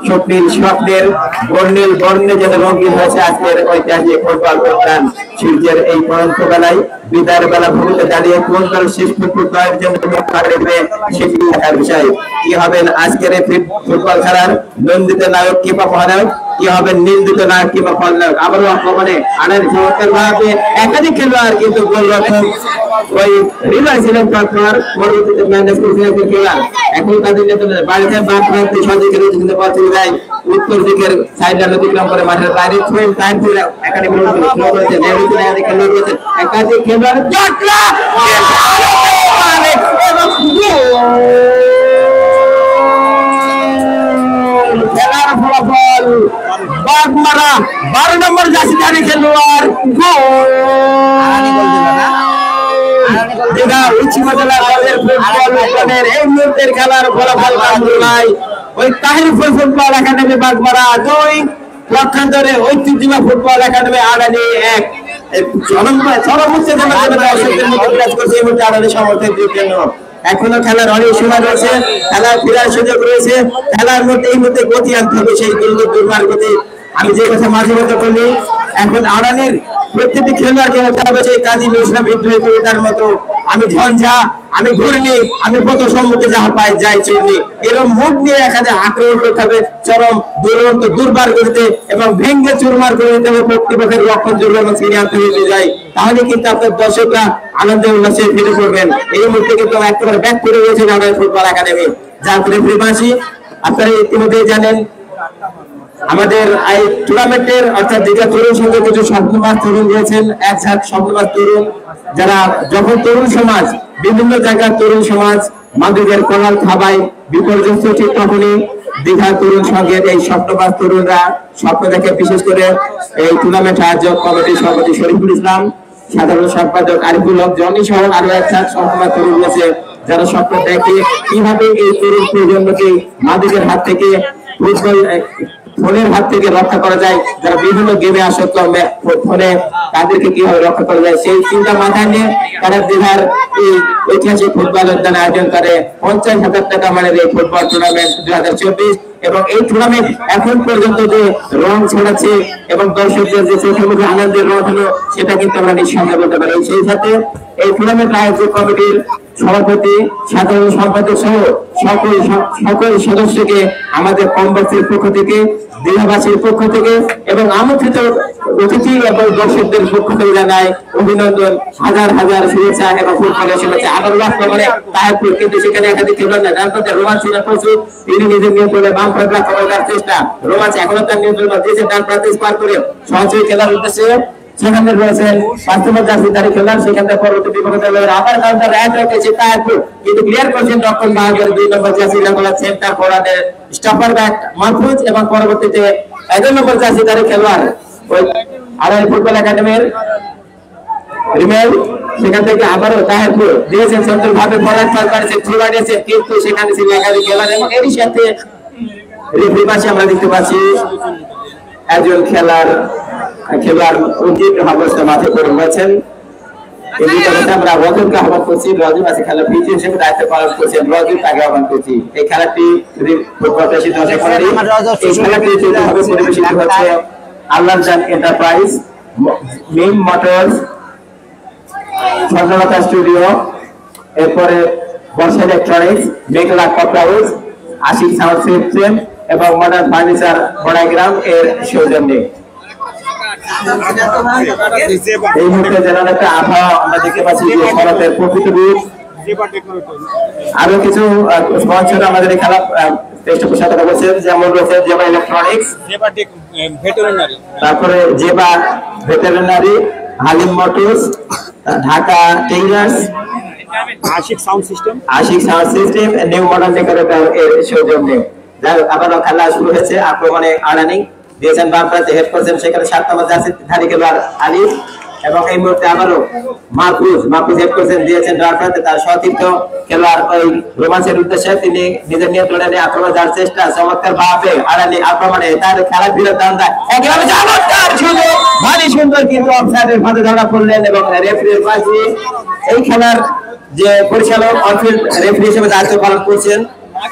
স্বপ্নের বর্ণিল বর্ণে যেন রঙিন হয়েছে আজকের ঐতিহাসিক ফুটবল উদ্যান। সূর্যের এই পরন্ত বেলায় বিদায়ের বেলা ভূমিতে দাঁড়িয়ে কোন দল শেষ ফুটবলের জন্য সেটি দেখার বিষয়। কি হবেন আজকের এই ফুটবল খেলার নন্দিত নায়ক কিংবা মহানায়ক, কি হবেন নিন্দিত নায়ক কিংবা ফলনায়ক। আবারও আক্রমণে আনার চমৎকার ভাবে একাধিক খেলোয়াড়, কিন্তু গোলরক্ষক ওই হৃদয় ছিলেন তৎপর, পরবর্তীতে ম্যানেজ করেছিলেন খেলোয়াড়। এখন তাদের নেতৃত্বে বাড়িতে বাদ প্রান্তে সদিকের কিন্তু বল চলে যায় উত্তর দিকের সাইড লাইন অতিক্রম করে মাঠের বাইরে ছুঁয়ে টাইম করে একাডেমি খেলোয়াড় রয়েছে, খেলোয়াড় রয়েছে, একাধিক খেলোয়াড় খেলার ফলাফল বাগমারা 12 নম্বর জার্সিধারী খেলোয়াড় উচ্চ বিদ্যালয় ফুটবল এই মুহূর্তের খেলার ফলাফল কামরুলাই ওই তাহিরপুর ফুটবল একাডেমি বাগমারা 2, লক্ষান্তরে ঐতিহ্যময় ফুটবল একাডেমি আড়ানি 1। এখনো খেলার অনেক সময় রয়েছে, খেলার ফেরার সুযোগ রয়েছে, খেলার মধ্যে এই মুহূর্তে গতি আনতে হবে, সেই দুর্বার গতি। আমি যে কথা মাঝে মধ্যে বলি, এখন আড়ানির প্রত্যেকটি খেলোয়াড়কে হতে হবে সেই কাজী ইসলাম বিদ্রোহী কবিতার মতো, আমি ঝঞ্ঝা, আমি ঘূর্ণি, আমি কত সম্মুখে যাহা পাই যাই চূর্ণি, এরকম মুখ নিয়ে এখানে আক্রমণ করতে হবে, চরম দুরন্ত দুর্বার করতে এবং ভেঙ্গে চুরমার করে দিতে হবে প্রতিপক্ষের লক্ষণ দুর্বল ছিনিয়ে আনতে হয়ে যায়। তাহলে কিন্তু আপনার দর্শকরা আনন্দে উল্লাসে ফিরে পড়বেন। এই মুহূর্তে কিন্তু একেবারে ব্যাক করে রয়েছে আমাদের ফুটবল একাডেমি, যার ফলে ফিরবাসী আপনারা ইতিমধ্যে জানেন আমাদের এই টুর্নামেন্টের অর্থাৎ দীঘা তরুণ সঙ্গে কিছু স্বপ্নবাজ তরুণ রয়েছেন, একসাথে স্বপ্নবাজ তরুণ, যারা যখন তরুণ সমাজ বিভিন্ন জায়গার তরুণ সমাজ মাদকের কলাল খাবায় বিপর্যস্ত, ঠিক তখনই দীঘা তরুণ সঙ্গের এই স্বপ্নবাজ তরুণরা স্বপ্ন দেখে, বিশেষ করে এই টুর্নামেন্ট আয়োজক কমিটির সভাপতি শরীফুল ইসলাম, সাধারণ সম্পাদক আরিফুল হক জনি সহ আরো একসাথে স্বপ্নবাজ তরুণ রয়েছে, যারা স্বপ্ন দেখে কিভাবে এই তরুণ প্রজন্মকে মাদকের হাত থেকে, ফুটবল ফোনের হাত থেকে রক্ষা করা যায়, যারা বিভিন্ন গেমে আসক্ত ফোনে, তাদেরকে কিভাবে রক্ষা করা যায় সেই চিন্তা মাথায় নিয়ে তারা দীঘার এই ঐতিহাসিক ফুটবল উদ্যান আয়োজন করে 50,000 টাকা মানের এই ফুটবল টুর্নামেন্ট 2024। এবং এই টুর্নামেন্ট এখন পর্যন্ত যে রং ছড়াচ্ছে এবং দর্শকদের যে চোখের মুখে আনন্দের রং হলো, সেটা কিন্তু আমরা নিঃসন্দেহে বলতে পারি। সেই সাথে এই টুর্নামেন্ট আয়োজক কমিটির সভাপতি, সাধারণ সম্পাদক সহ সকল সদস্যকে আমাদের কমবাসীর পক্ষ থেকে, দীঘাবাসীর পক্ষ থেকে এবং আমন্ত্রিত অতিথি এবং দর্শকদের পক্ষ থেকে জানাই অভিনন্দন, হাজার হাজার শুভেচ্ছা এবং ফুটবলের শুভেচ্ছা। আবার লক্ষ্য করে তাহিরপুর, কিন্তু সেখানে একাধিক খেলোয়াড় না, যার মধ্যে রোমান ছিল প্রচুর, তিনি নিজের নিয়ন্ত্রণে বাম প্রান্তে করার চেষ্টা, রোমান এখনো তার নিয়ন্ত্রণ দিয়েছে, ডান প্রান্তে স্পার করে সহজেই খেলার উদ্দেশ্যে সেখানে রয়েছেন 5 নম্বর জার্সিধারী খেলোয়াড়, সেখানে পরবর্তী বিপক্ষে আবার কাউন্টার এক রেখেছে তাহিরপুর, কিন্তু ক্লিয়ার করছেন রক্ষণ বাহাদুর 2 নম্বর জার্সি খেলোয়াড় সেন্টার ফরওয়ার্ডের স্টপার ব্যাক মাহফুজ, এবং পরবর্তীতে 11 নম্বর জার্সিধারী খেলোয়াড় ওই আড়াই ফুটবল একাডেমির রিমেল, সেখান থেকে আবারও তাহিরপুর দিয়েছেন সুন্দর ভাবে ফরওয়ার্ড পাস করেছে, থ্রু বাড়িয়েছে, কিন্তু সেখানে ছিল একাধিক খেলোয়াড় এবং এরই সাথে রেফারি পাশে আমরা দেখতে পাচ্ছি একজন খেলোয়াড় অজিত অবস্থা মাঠে পড়ে রয়েছেন, আমরা রজতকে আহ্বান করছি। রজত আছে খেলা পিচি হিসেবে দায়িত্ব পালন করছেন। রজত তাকে আহ্বান করছি। এই খেলাটি যদি প্রত্যাশিত দর্শক মণ্ডলী, এই খেলাটি যেভাবে পরিবেশিত হচ্ছে আল্লাহ জান এন্টারপ্রাইজ, মেইন মোটরস, স্বর্ণলতা স্টুডিও, এরপরে বর্ষা ইলেকট্রনিক্স, মেঘলা কপড়া হাউস, আশিক সাউন্ড সিস্টেম এবং মডার্ন ফার্নিচার বড়াইগ্রাম এর সৌজন্যে এই মুহূর্তে যেন একটা আবহাওয়া আমরা দেখতে পাচ্ছি যে শরতের প্রকৃত রূপ। আরো কিছু স্পন্সর আমাদের এই খেলা পৃষ্ঠপোষকতা করছেন, যেমন রয়েছে জেবা ইলেকট্রনিক্স, তারপরে Zeba Veterinary, Halim Motors, Dhaka Tailors, Ashiq Sound System, New Modern Decorator এর সৌজন্যে। আবারও খেলা শুরু হয়েছে। আক্রমণে আড়ানি দিয়েছেন বাম প্রান্তে, হেড করছেন সেখানে 7 নম্বর জার্সি ধারী খেলোয়াড় আলিফ, এবং এই মুহূর্তে আবারও মাহফুজ হেড করছেন দিয়েছেন ডান প্রান্তে তার সতীর্থ খেলোয়াড় ওই রোমান্সের উদ্দেশ্যে। তিনি নিজের নিয়ন্ত্রণে নিয়ে আক্রমণ যাওয়ার চেষ্টা, চমৎকার ভাবে আড়ানি আক্রমণে তার খেলা ফিরে দান্দা একভাবে চমৎকার ছিল, ভারী সুন্দর, কিন্তু অফসাইডের ফাঁদে ধরা পড়লেন এবং রেফারির পাশে এই খেলার যে পরিচালক অনফিল্ড রেফারি হিসেবে দায়িত্ব পালন করছেন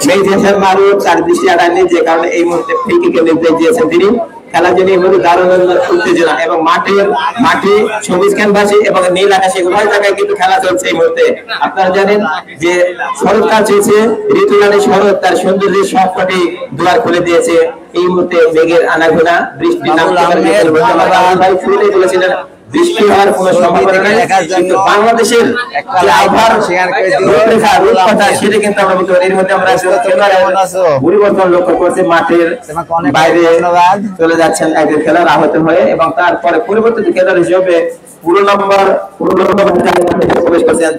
মেহেদী মারুফ, তার দৃষ্টি আড়ানি, যে কারণে এই মুহূর্তে ফ্রি কিকের নির্দেশ দিয়েছেন তিনি। খেলার জন্য এই মুহূর্তে দারুণ উত্তেজনা এবং মাঠে সবুজ ক্যানভাসে এবং নীল আকাশে উভয় জায়গায় কিন্তু খেলা চলছে এই মুহূর্তে। আপনারা জানেন যে শরৎকাল চলছে, ঋতুরানী শরৎ তার সৌন্দর্যের সবকটি দুয়ার খুলে দিয়েছে। এই মুহূর্তে মেঘের আনাগোনা, বৃষ্টি বলেছিলেন বৃষ্টি হওয়ার কোন সম্ভাবনা নেই, কিন্তু বাংলাদেশের যে আবহাওয়ার রূপকথা সেটা কিন্তু আমরা বলতে পারি। এর মধ্যে আমরা পরিবর্তন লক্ষ্য করছি, মাঠের বাইরে চলে যাচ্ছেন একজন খেলোয়াড় আহত হয়ে, এবং তারপরে পরিবর্তিত খেলোয়াড় হিসেবে পুরো নম্বর প্রবেশ করছেন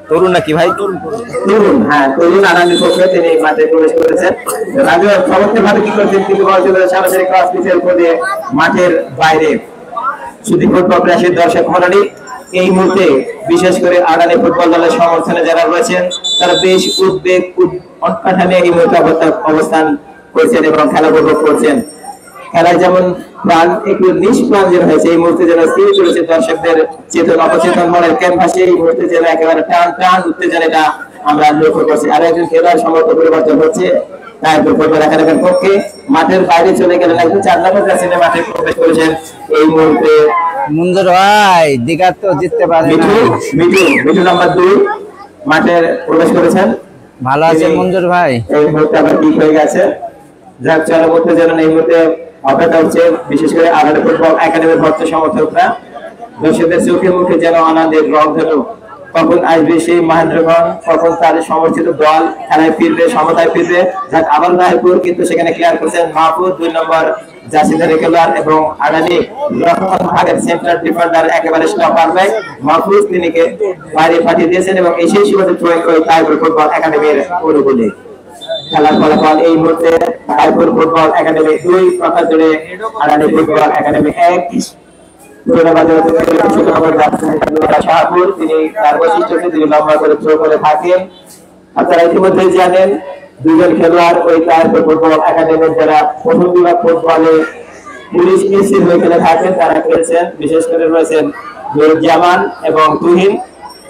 তরুণ নাকি ভাই? তরুণ, হ্যাঁ তরুণ আনানির পক্ষে তিনি মাঠে প্রবেশ করেছেন। চমৎকার ভাবে কি করছেন, কিন্তু সরাসরি ক্রস পিচের উপরে মাঠের বাইরে। শুধু ফুটবল প্রেসের দর্শক মণ্ডলী, এই মুহূর্তে বিশেষ করে আদানি ফুটবল দলের সমর্থনে যারা রয়েছেন তারা বেশ উদ্বেগ উৎকণ্ঠা নিয়ে এই মুহূর্তে অবস্থান করছেন এবং খেলা উপভোগ করছেন। খেলায় যেমন প্রাণ একটু নিষ্প্রাণ যেন হয়েছে, এই মুহূর্তে যেন স্থির করেছে দর্শকদের চেতন অবচেতন মনের ক্যাম্পাসে। এই মুহূর্তে যেন একেবারে প্রাণ উত্তেজনা এটা আমরা লক্ষ্য করছি। আর একজন খেলোয়াড় সমর্থ পরিবর্তন হচ্ছে পক্ষে, মাঠের বাইরে চলে গেলেন একজন 4 নম্বর জার্সি মাঠে প্রবেশ করেছেন এই মুহূর্তে মঞ্জুর ভাই। দিঘা তো জিততে পারে মিঠু নাম্বার 2 মাঠে প্রবেশ করেছেন। ভালো আছে মঞ্জুর ভাই? এই মুহূর্তে আবার ঠিক হয়ে গেছে। যাক চলো মধ্যে যেন এই মুহূর্তে অপেক্ষা হচ্ছে বিশেষ করে আদানি ফুটবল একাডেমির ভক্ত সমর্থকরা। দর্শকদের চোখে মুখে যেন আনন্দের রং ধরো। কখন আসবে সেই মহেন্দ্রগঞ্জ, কখন তার সমর্থিত দল খেলায় ফিরবে, সমতায় ফিরবে। যাক আবার রায়পুর কিন্তু সেখানে ক্লিয়ার করছেন মাহফুজ 2 নম্বর জার্সিধারী খেলোয়াড়, এবং আদানি ভাগের সেন্টার ডিফেন্ডার একেবারে স্টপার ব্যাক মাহফুজ, তিনি বাইরে পাঠিয়ে দিয়েছেন এবং এই সেই সুবাদে রায়পুর ফুটবল একাডেমির অনুকূলে। খেলার ফলাফল এই মুহূর্তে রায়পুর ফুটবল একাডেমি 2 প্রকাশ জুড়ে আদানি ফুটবল একাডেমি 1। তিনি তার বৈশিষ্ট্যকে তিনি লম্বা করে থ্রো করে থাকেন। আপনারা ইতিমধ্যে জানেন 2 জন খেলোয়াড় ওই রায়পুর ফুটবল একাডেমির যারা প্রথম বিভাগ ফুটবলে পুলিশ এসি হয়ে খেলে থাকেন তারা খেলছেন। বিশেষ করে রয়েছেন জামান এবং তুহিন,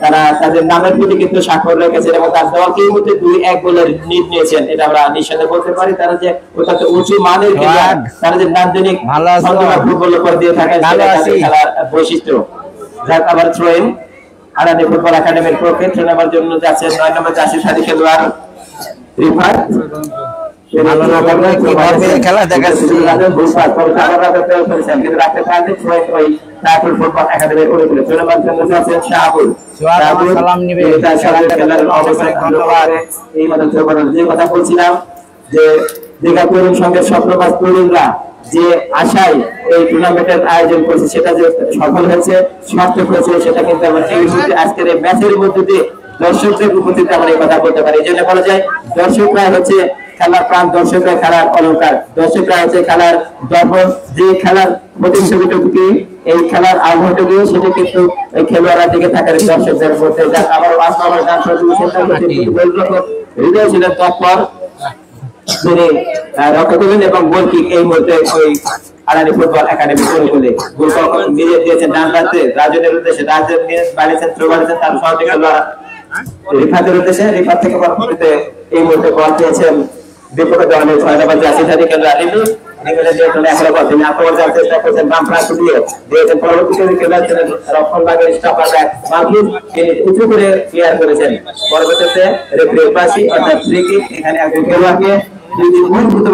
তারা তাদের নামের প্রতি কিন্তু স্বাক্ষর রেখেছেন এবং তার দলকে মধ্যে 2-1 গোলের লিড নিয়েছেন। এটা আমরা নিঃসন্দেহে বলতে পারি। তারা যে অত্যন্ত উঁচু মানের খেলোয়াড়, তারা যে নান্দনিক ফুটবল উপর দিয়ে থাকেন খেলার বৈশিষ্ট্য। যাক আবার থ্রোইন আদানি ফুটবল একাডেমির পক্ষে থ্রো নেওয়ার জন্য যাচ্ছেন 9 নম্বর জার্সিধারী খেলোয়াড় রিফাত। খেলা দেখাচ্ছে যে কথা বলছিলাম যে দীঘা তরুণ সংঘের স্বপ্নবাজ তরুণরা যে আশায় এই টুর্নামেন্টের আয়োজন করছে সেটা যে সফল হয়েছে, সার্থক হয়েছে, সেটা কিন্তু আমরা এই মুহূর্তে আজকের এই ম্যাচের মধ্যে দিয়ে দর্শকদের উপস্থিতি আমরা এই কথা বলতে পারি। এই জন্য বলা যায় দর্শকরা হচ্ছে খেলার প্রাণ, দর্শকরা খেলার অলঙ্কার, দর্শকরা হচ্ছে খেলার দর্পণ। যে খেলার প্রতিযোগিতাটুকু এই খেলার আবহাওয়াটুকু সেটা কিন্তু এই খেলোয়াড়রা দিকে থাকার দর্শকদের মধ্যে। আবার হৃদয় ছিলেন তৎপর, তিনি রক্ষা করলেন এবং গোল কিক এই মুহূর্তে ওই আড়ানি ফুটবল একাডেমি করে তোলে। গোল নিজে দিয়েছেন ডান হাতে রাজনের উদ্দেশ্যে, রাজন নিয়ে বাড়িয়েছেন থ্রো বাড়িয়েছেন, তার সহযোগী রিফাতের উদ্দেশ্যে, রিফাত থেকে পরবর্তীতে এই মুহূর্তে বল পেয়েছেন বিপক্ষ দলের হায়দ্রাবাদ জাসি সাদি কেন্দ্র আলিমি নিমেলে দিয়ে চলে এখনো পর তিনি আক্রমণ করার চেষ্টা করছেন বাম প্রান্ত দিয়ে দিয়েছেন পরবর্তীতে খেলাচ্ছেন রক্ষণ ভাগের স্টপার ব্যাক মাহফুজ তিনি উঁচু করে ক্লিয়ার করেছেন। পরবর্তীতে রেফারি পাশি অর্থাৎ ফ্রি কিক এখানে একজন খেলোয়াড়কে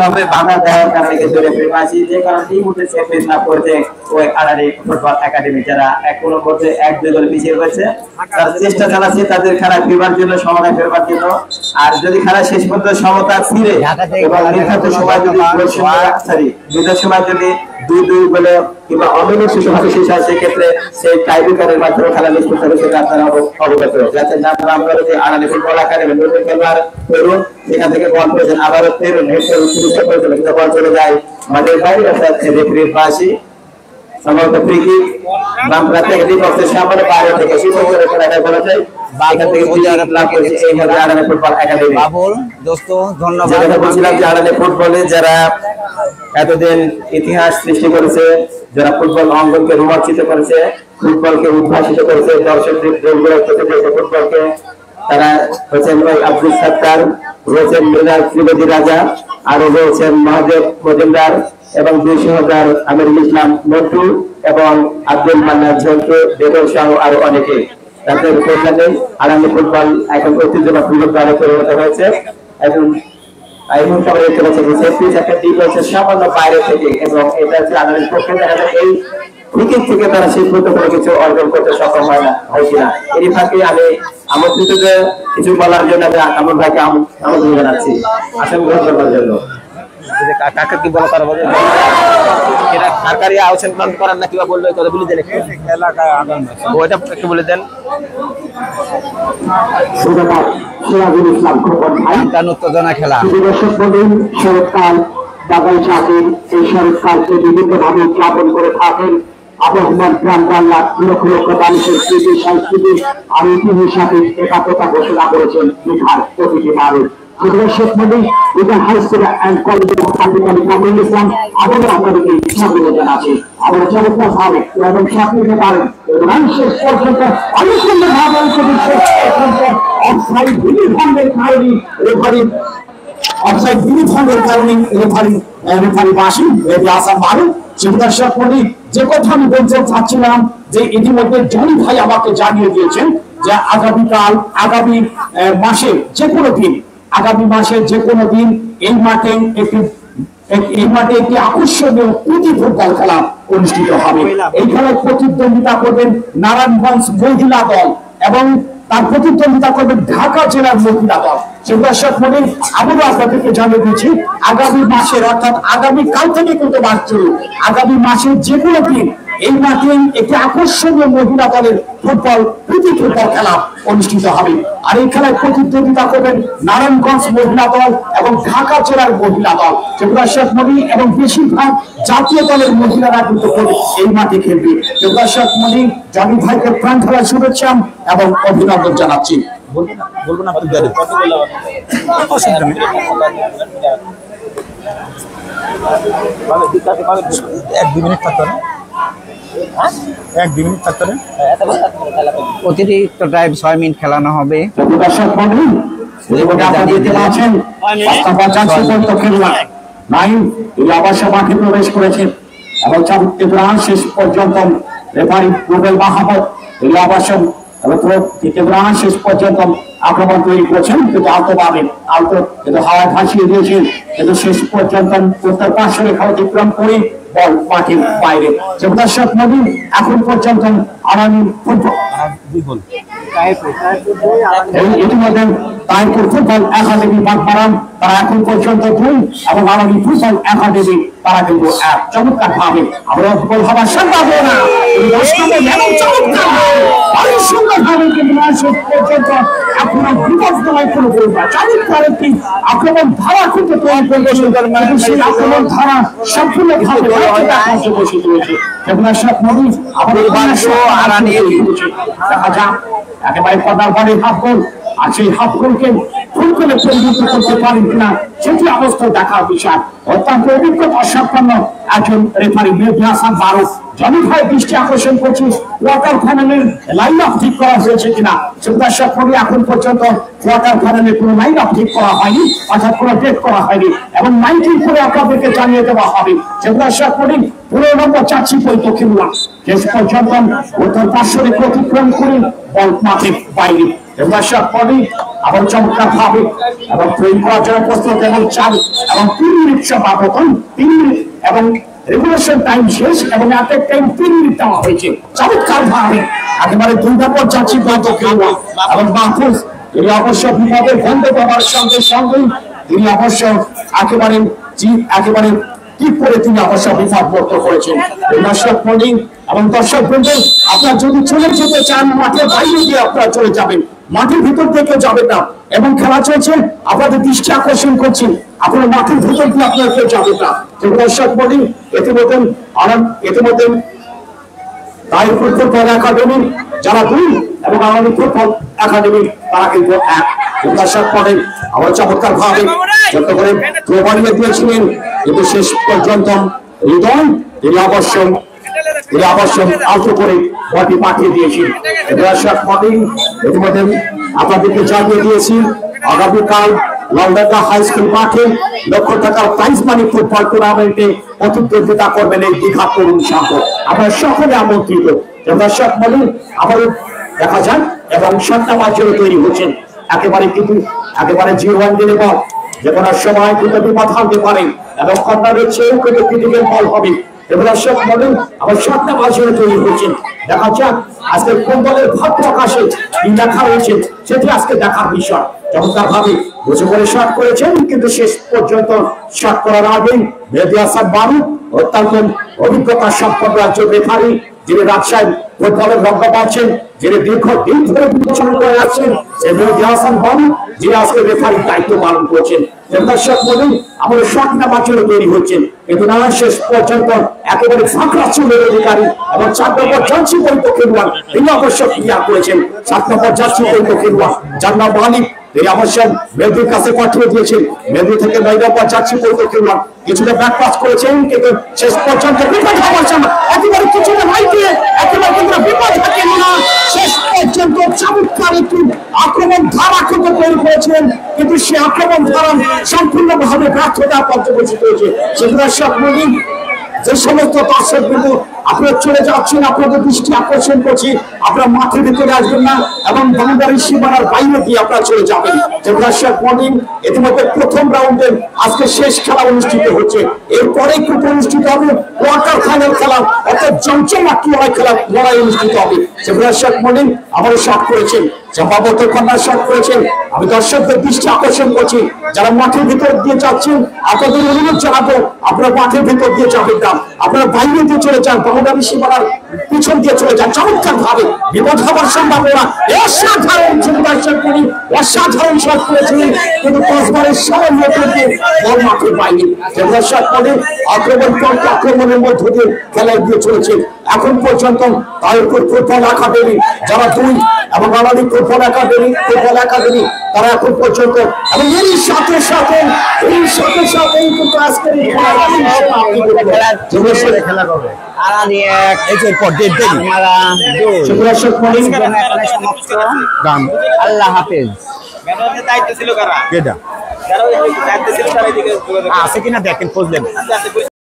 ভাবে বাধা দেওয়ার কারণে কিন্তু রেফারি পাশি যে কারণে এই মুহূর্তে সেফ না করতে ওই আড়ানি ফুটবল একাডেমি যারা এখনো পর্যন্ত 1-2 গোলে পিছিয়ে রয়েছে তার চেষ্টা চালাচ্ছে তাদের খেলা ফেরবার জন্য, সময় ফেরবার জন্য। আর যদি খেলা শেষ পর্যন্ত সমতা ফিরে এবং নির্ধারিত সময় যদি নির্ধারিত সময় যদি 2-2 বলে কিংবা অনির্দিষ্ট সময় শেষ হয় সেক্ষেত্রে সেই টাইব্রেকারের মাধ্যমে খেলা নিষ্পত্তি হবে সেটা আপনারা অবগত। যাচ্ছেন নাম করেছে আড়ানি ফুটবল একাডেমি নতুন খেলোয়াড় ফেরুন, সেখান থেকে বল করেছেন আবারও ফেরুন হেডের উত্তর করেছিল কিন্তু বল চলে যায় মাঠের বাইরে অর্থাৎ রেফারির পাশে সম্ভবত ফ্রি কিক বাম প্রান্তে বিপক্ষের সামনে বাইরে থেকে শুরু করে খেলাটা করা যায়। এখান থেকে লাভ করেছে এই আড়ানি ফুটবল একাডেমি। বাবুল দোস্ত ধন্যবাদ। যেটা বলছিলাম যে আড়ানি ফুটবলে যারা এতদিন ইতিহাস সৃষ্টি করেছে, যারা ফুটবল অঙ্গনকে রোমাঞ্চিত করেছে, ফুটবলকে উদ্ভাসিত করেছে, দর্শকদের গোলগুলোর প্রতি ফুটবলকে তারা হচ্ছেন আব্দুল সত্তার, রয়েছেন মৃণাল ত্রিবেদী রাজা, আরো রয়েছেন মহাদেব মজুমদার এবং 200,000 আমিরুল ইসলাম মন্টু এবং আব্দুল মান্নান ঝন্টু, দেবর সহ আরো অনেকে। তাদের প্রধানে আড়ানি ফুটবল এখন ঐতিহ্যবাহী ফুটবল দলে পরিণত হয়েছে। এখন এমন খবর দেখতে পাচ্ছি যে সেফটিজ একটা টিম হচ্ছে সামান্য বাইরে থেকে এবং এটা হচ্ছে আড়ানির পক্ষে দেখা যায় এই উইকেট থেকে তারা সেই পর্যন্ত কোনো কিছু অর্জন করতে সক্ষম হয় না হয়েছিল। এরই ফাঁকে আমি আমন্ত্রিত কিছু বলার জন্য আমার ভাইকে আমন্ত্রণ জানাচ্ছি আসেন গ্রহণ করবার জন্য। কাকা কি বলা তার বলে এটা সরকারি আউশন প্ল্যান করার না কিবা বললো কথা বলে দেন এলাকায় আগাম ওইটা একটু বলে দেন। উত্তেজনা খেলা শরৎকাল বাগাই চাকরির এই শরৎকালকে বিভিন্নভাবে উদযাপন করে থাকেন আবহমান গ্রাম বাংলা লক্ষ লক্ষ মানুষের স্মৃতি সংস্কৃতি আর ঐতিহ্যের সাথে একাত্মতা ঘোষণা করেছেন বিহার প্রতিটি মানুষ। Sheikh Modi high school and college Kamrul Islam আবারও আপনাদেরকে স্বাগত জানাচ্ছি। আমরা চমৎকার ভাবে এবং সাথে পারেন শেষ পর্যন্ত অনেক সুন্দর ভাবে অফসাইড বিনির্ভন্ডের কারণে রেফারি অফসাইড বিনির্ভন্ডের কারণে রেফারি বাসি রেফারি আসাম মারু দর্শক মোদী যে কথা আমি বলতে চাচ্ছিলাম যে ইতিমধ্যে জনি ভাই আমাকে জানিয়ে দিয়েছেন যে আগামী মাসে যে কোনো দিন এই মাঠে একটি আকর্ষণীয় প্রীতি ফুটবল খেলা অনুষ্ঠিত হবে। এই খেলায় প্রতিদ্বন্দ্বিতা করবেন নারায়ণগঞ্জ মহিলা দল এবং তার প্রতিদ্বন্দ্বিতা করবেন ঢাকা জেলার মহিলা দল। দর্শক মোদী আবারও আপনাদেরকে জানিয়ে দিচ্ছি আগামী মাসের অর্থাৎ আগামী কাল থেকে কিন্তু মাস শুরু, আগামী মাসের যে কোনো দিন এই মাঠে একটি আকর্ষণীয় মহিলা দলের প্রীতি ফুটবল খেলা অনুষ্ঠিত হবে। আর এই খেলায় প্রতিদ্বন্দ্বিতা করবেন নারায়ণগঞ্জ মহিলা দল এবং ঢাকা জেলার মহিলা দল। দর্শক মোদী এবং বেশিরভাগ জাতীয় দলের মহিলারা কিন্তু এই মাঠে খেলবে। দর্শক মোদী জনি ভাইকে প্রাণ খেলার শুভেচ্ছা এবং অভিনন্দন জানাচ্ছি। বলবো না এক-দুই মিনিট থাকতো না, অতিরিক্ত টাইম 6 মিনিট খেলানো হবে। মাঠে প্রবেশ করেছেন এবং শেষ পর্যন্ত রেফারি রুবেল মাহমুদ আবাসন শেষ পর্যন্ত আক্রমণ তৈরি করেছেন কিন্তু কিন্তু হাওয়ায় ভাসিয়ে দিয়েছেন কিন্তু শেষ পর্যন্ত উত্তর পার্শ্ব রেখা অতিক্রম করে বল মাঠের বাইরে। দর্শক মোদী এখন পর্যন্ত আগামী ফুটবল ইতিমধ্যে তাইপুর ফুটবল একাডেমি বাগমারাম তারা এখন পর্যন্ত 2 এবং আগামী ফুটবল একাডেমি তারা কিন্তু 1 চমৎকার ভাবে আমরা ফুটবল হওয়ার সম্ভাবনা সুন্দর ভাবে কিন্তু পর্যন্ত এখনো বিপদজনক কোনো গোল না। চমৎকার একটি আক্রমণ ধারা কিন্তু তৈরি করবে সেই আক্রমণ ধারা সম্পূর্ণ ভাবে বসে রয়েছে। দর্শক মোদী আমাদের দেখা যাক একেবারে পদার বাড়ি ভাবল আর সেই হাফ গোলকে ফুল করে পরিণত করতে পারেন কিনা সেটি অবস্থা দেখার বিষয়। অত্যন্ত অভিজ্ঞতা সম্পন্ন একজন রেফারি মেহেদী হাসান বারুক জনভাবে দৃষ্টি আকর্ষণ করছি কোয়ার্টার ফাইনালের লাইন আপ ঠিক করা হয়েছে কিনা। দর্শক মন্ডলী এখন পর্যন্ত কোয়ার্টার ফাইনালের কোনো লাইন আপ ঠিক করা হয়নি, অর্থাৎ কোনো ডেট করা হয়নি এবং 19 করে আপনাদেরকে জানিয়ে দেওয়া হবে। দর্শক মন্ডলী 15 নম্বর চাচ্ছি পরিপক্ষীরা শেষ পর্যন্ত উত্তর পার্শ্ব রেখে অতিক্রম করে বল মাঠের বাইরে। দর্শক মন্ডলী আবার চমৎকার ভাবে এবং ট্রেন করার জন্য প্রস্তুত এবং 4 এবং 3 মিনিট সমাপন 3 মিনিট এবং রেগুলেশন টাইম শেষ এবং অ্যাটাক টাইম 3 মিনিট দেওয়া হয়েছে। চমৎকার ভাবে একেবারে 2 নম্বর চাচ্ছি পরিপক্ষীরা এবং মাহফুজ তিনি অবশ্য বিপদের গন্ধ পাওয়ার সঙ্গে সঙ্গে তিনি অবশ্য একেবারে ঠিক করে তিনি অবশ্য বিপদ মুক্ত করেছেন। দর্শক মন্ডলী এবং দর্শক বৃন্দ আপনারা যদি চলে যেতে চান মাঠের বাইরে গিয়ে আপনারা চলে যাবেন, মাঠের ভিতর থেকে যাবেন না এবং খেলা চলছে আপনাদের দৃষ্টি আকর্ষণ করছি আপনারা মাঠের ভিতর দিয়ে আপনারা কেউ যাবেন না। দর্শক মন্ডলী ইতিমধ্যে তাই ফুটবল একাডেমি যারা 2 এবং আমাদের ফুটবল একাডেমি তারা কিন্তু 1। দর্শক মন্ডলী আবার চমৎকার ভাবে যত করে প্রবানিয়ে দিয়েছিলেন কিন্তু শেষ পর্যন্ত হৃদয় তিনি অবশ্য আলতো করে বলটি পাঠিয়ে দিয়েছি। দর্শক মন্ডলী ইতিমধ্যে আপনাদেরকে জানিয়ে দিয়েছি আগামীকাল লন্ডন হাই স্কুল মাঠে লক্ষ টাকার প্রাইজ মানি ফুটবল টুর্নামেন্টে প্রতিদ্বন্দ্বিতা করবেন এই দীঘা তরুণ সংঘ। আপনারা সকলে আমন্ত্রিত। দর্শক মন্ডলী আমাদের দেখা যায় এবং সন্তামার জন্য তৈরি হচ্ছেন একেবারে 0-1 দিলে বল যে কোনো সময় কিন্তু বিপদ আনতে পারে এবং কর্নারের চেয়েও কিন্তু ক্রিটিক্যাল বল হবে। দর্শক মন্ডলী আবার সন্তামার জন্য তৈরি হচ্ছেন। দেখা যাক আজকে কোন দলের ভাব প্রকাশে কি দেখা হয়েছে সেটি আজকে দেখার বিষয়। চমৎকার ভাবে বুঝে করে শট করেছেন কিন্তু শেষ পর্যন্ত শট করার আগেই মেহেদী হাসান বারুক অত্যন্ত অভিজ্ঞতা সম্পন্ন একজন রেফারি যিনি রাজশাহী ফুটবলের রঙ্গ পাচ্ছেন, যিনি দীর্ঘদিন ধরে বিবেচনা করে আসছেন সেই মেহেদী হাসান বারুক যিনি আজকে রেফারির দায়িত্ব পালন করছেন। দর্শক মন্ডলী আমাদের শট নেওয়ার জন্য তৈরি হচ্ছেন কিন্তু না শেষ পর্যন্ত একেবারে ফাঁকরা চুলের অধিকারী এবং 4 নম্বর জার্সি পরিপক্ষের তিনি অবশ্য ক্লিয়ার করেছেন। 7 নম্বর জার্সি পরিপক্ষের যার নাম মালিক তিনি অবশ্য মেহেদীর কাছে পাঠিয়ে দিয়েছেন। মেহেদী থেকে 9 নম্বর জার্সি পরিপক্ষের কিছুটা ব্যাক পাস করেছেন কিন্তু শেষ পর্যন্ত বিপদ হওয়ার সময় একেবারে কিছুটা মাইকে একেবারে কিন্তু বিপদ থাকে না। শেষ পর্যন্ত চমৎকার একটি আক্রমণ ধারা কিন্তু তৈরি করেছিলেন কিন্তু সে আক্রমণ ধারা সম্পূর্ণভাবে ব্যর্থতা পর্যবেসিত হয়েছে। সেগুলো সব মন্ডলী যে সমস্ত দর্শক বিন্দু আপনারা চলে যাচ্ছেন আপনাদের দৃষ্টি আকর্ষণ করছি আপনারা মাঠের ভিতরে আসবেন না এবং বাউন্ডারি সীমানার বাইরে দিয়ে আপনারা চলে যাবেন। দর্শক মন্ডলী ইতিমধ্যে প্রথম রাউন্ডের আজকে শেষ খেলা অনুষ্ঠিত হচ্ছে, এরপরে গ্রুপ অনুষ্ঠিত হবে কোয়ার্টার ফাইনাল খেলা অর্থাৎ জমজমাট লড়াই অনুষ্ঠিত হবে। দর্শক মন্ডলী আবার শট করেছেন সম্ভবত কন্যা শট করেছেন। আমি দর্শকদের দৃষ্টি আকর্ষণ করছি যারা মাঠের ভিতর দিয়ে যাচ্ছেন আপনাদের অনুরোধ জানাবো আপনারা মাঠের ভিতর দিয়ে যাবেন না, আপনারা বাইরে দিয়ে চলে যান, বাউন্ডারি সীমানার পিছন দিয়ে চলে যান। চমৎকার ভাবে বিপদ হওয়ার সম্ভাবনা অসাধারণ শট করেছিলেন কিন্তু 10 বারের সময় বল মাঠের বাইরে। দর্শক মন্ডলী আক্রমণের মধ্য দিয়ে খেলায় দিয়ে চলেছে এখন পর্যন্ত তারপর ফুটবল একাডেমি যারা 2 এবং আমাদের ফুটবল একাডেমি তারা এখন পর্যন্ত এবং এর সাথে সাথে কিন্তু আজকের খেলা হবে আল্লাহ হাফেজ আছে কিনা দেখেন, খুঁজলেন।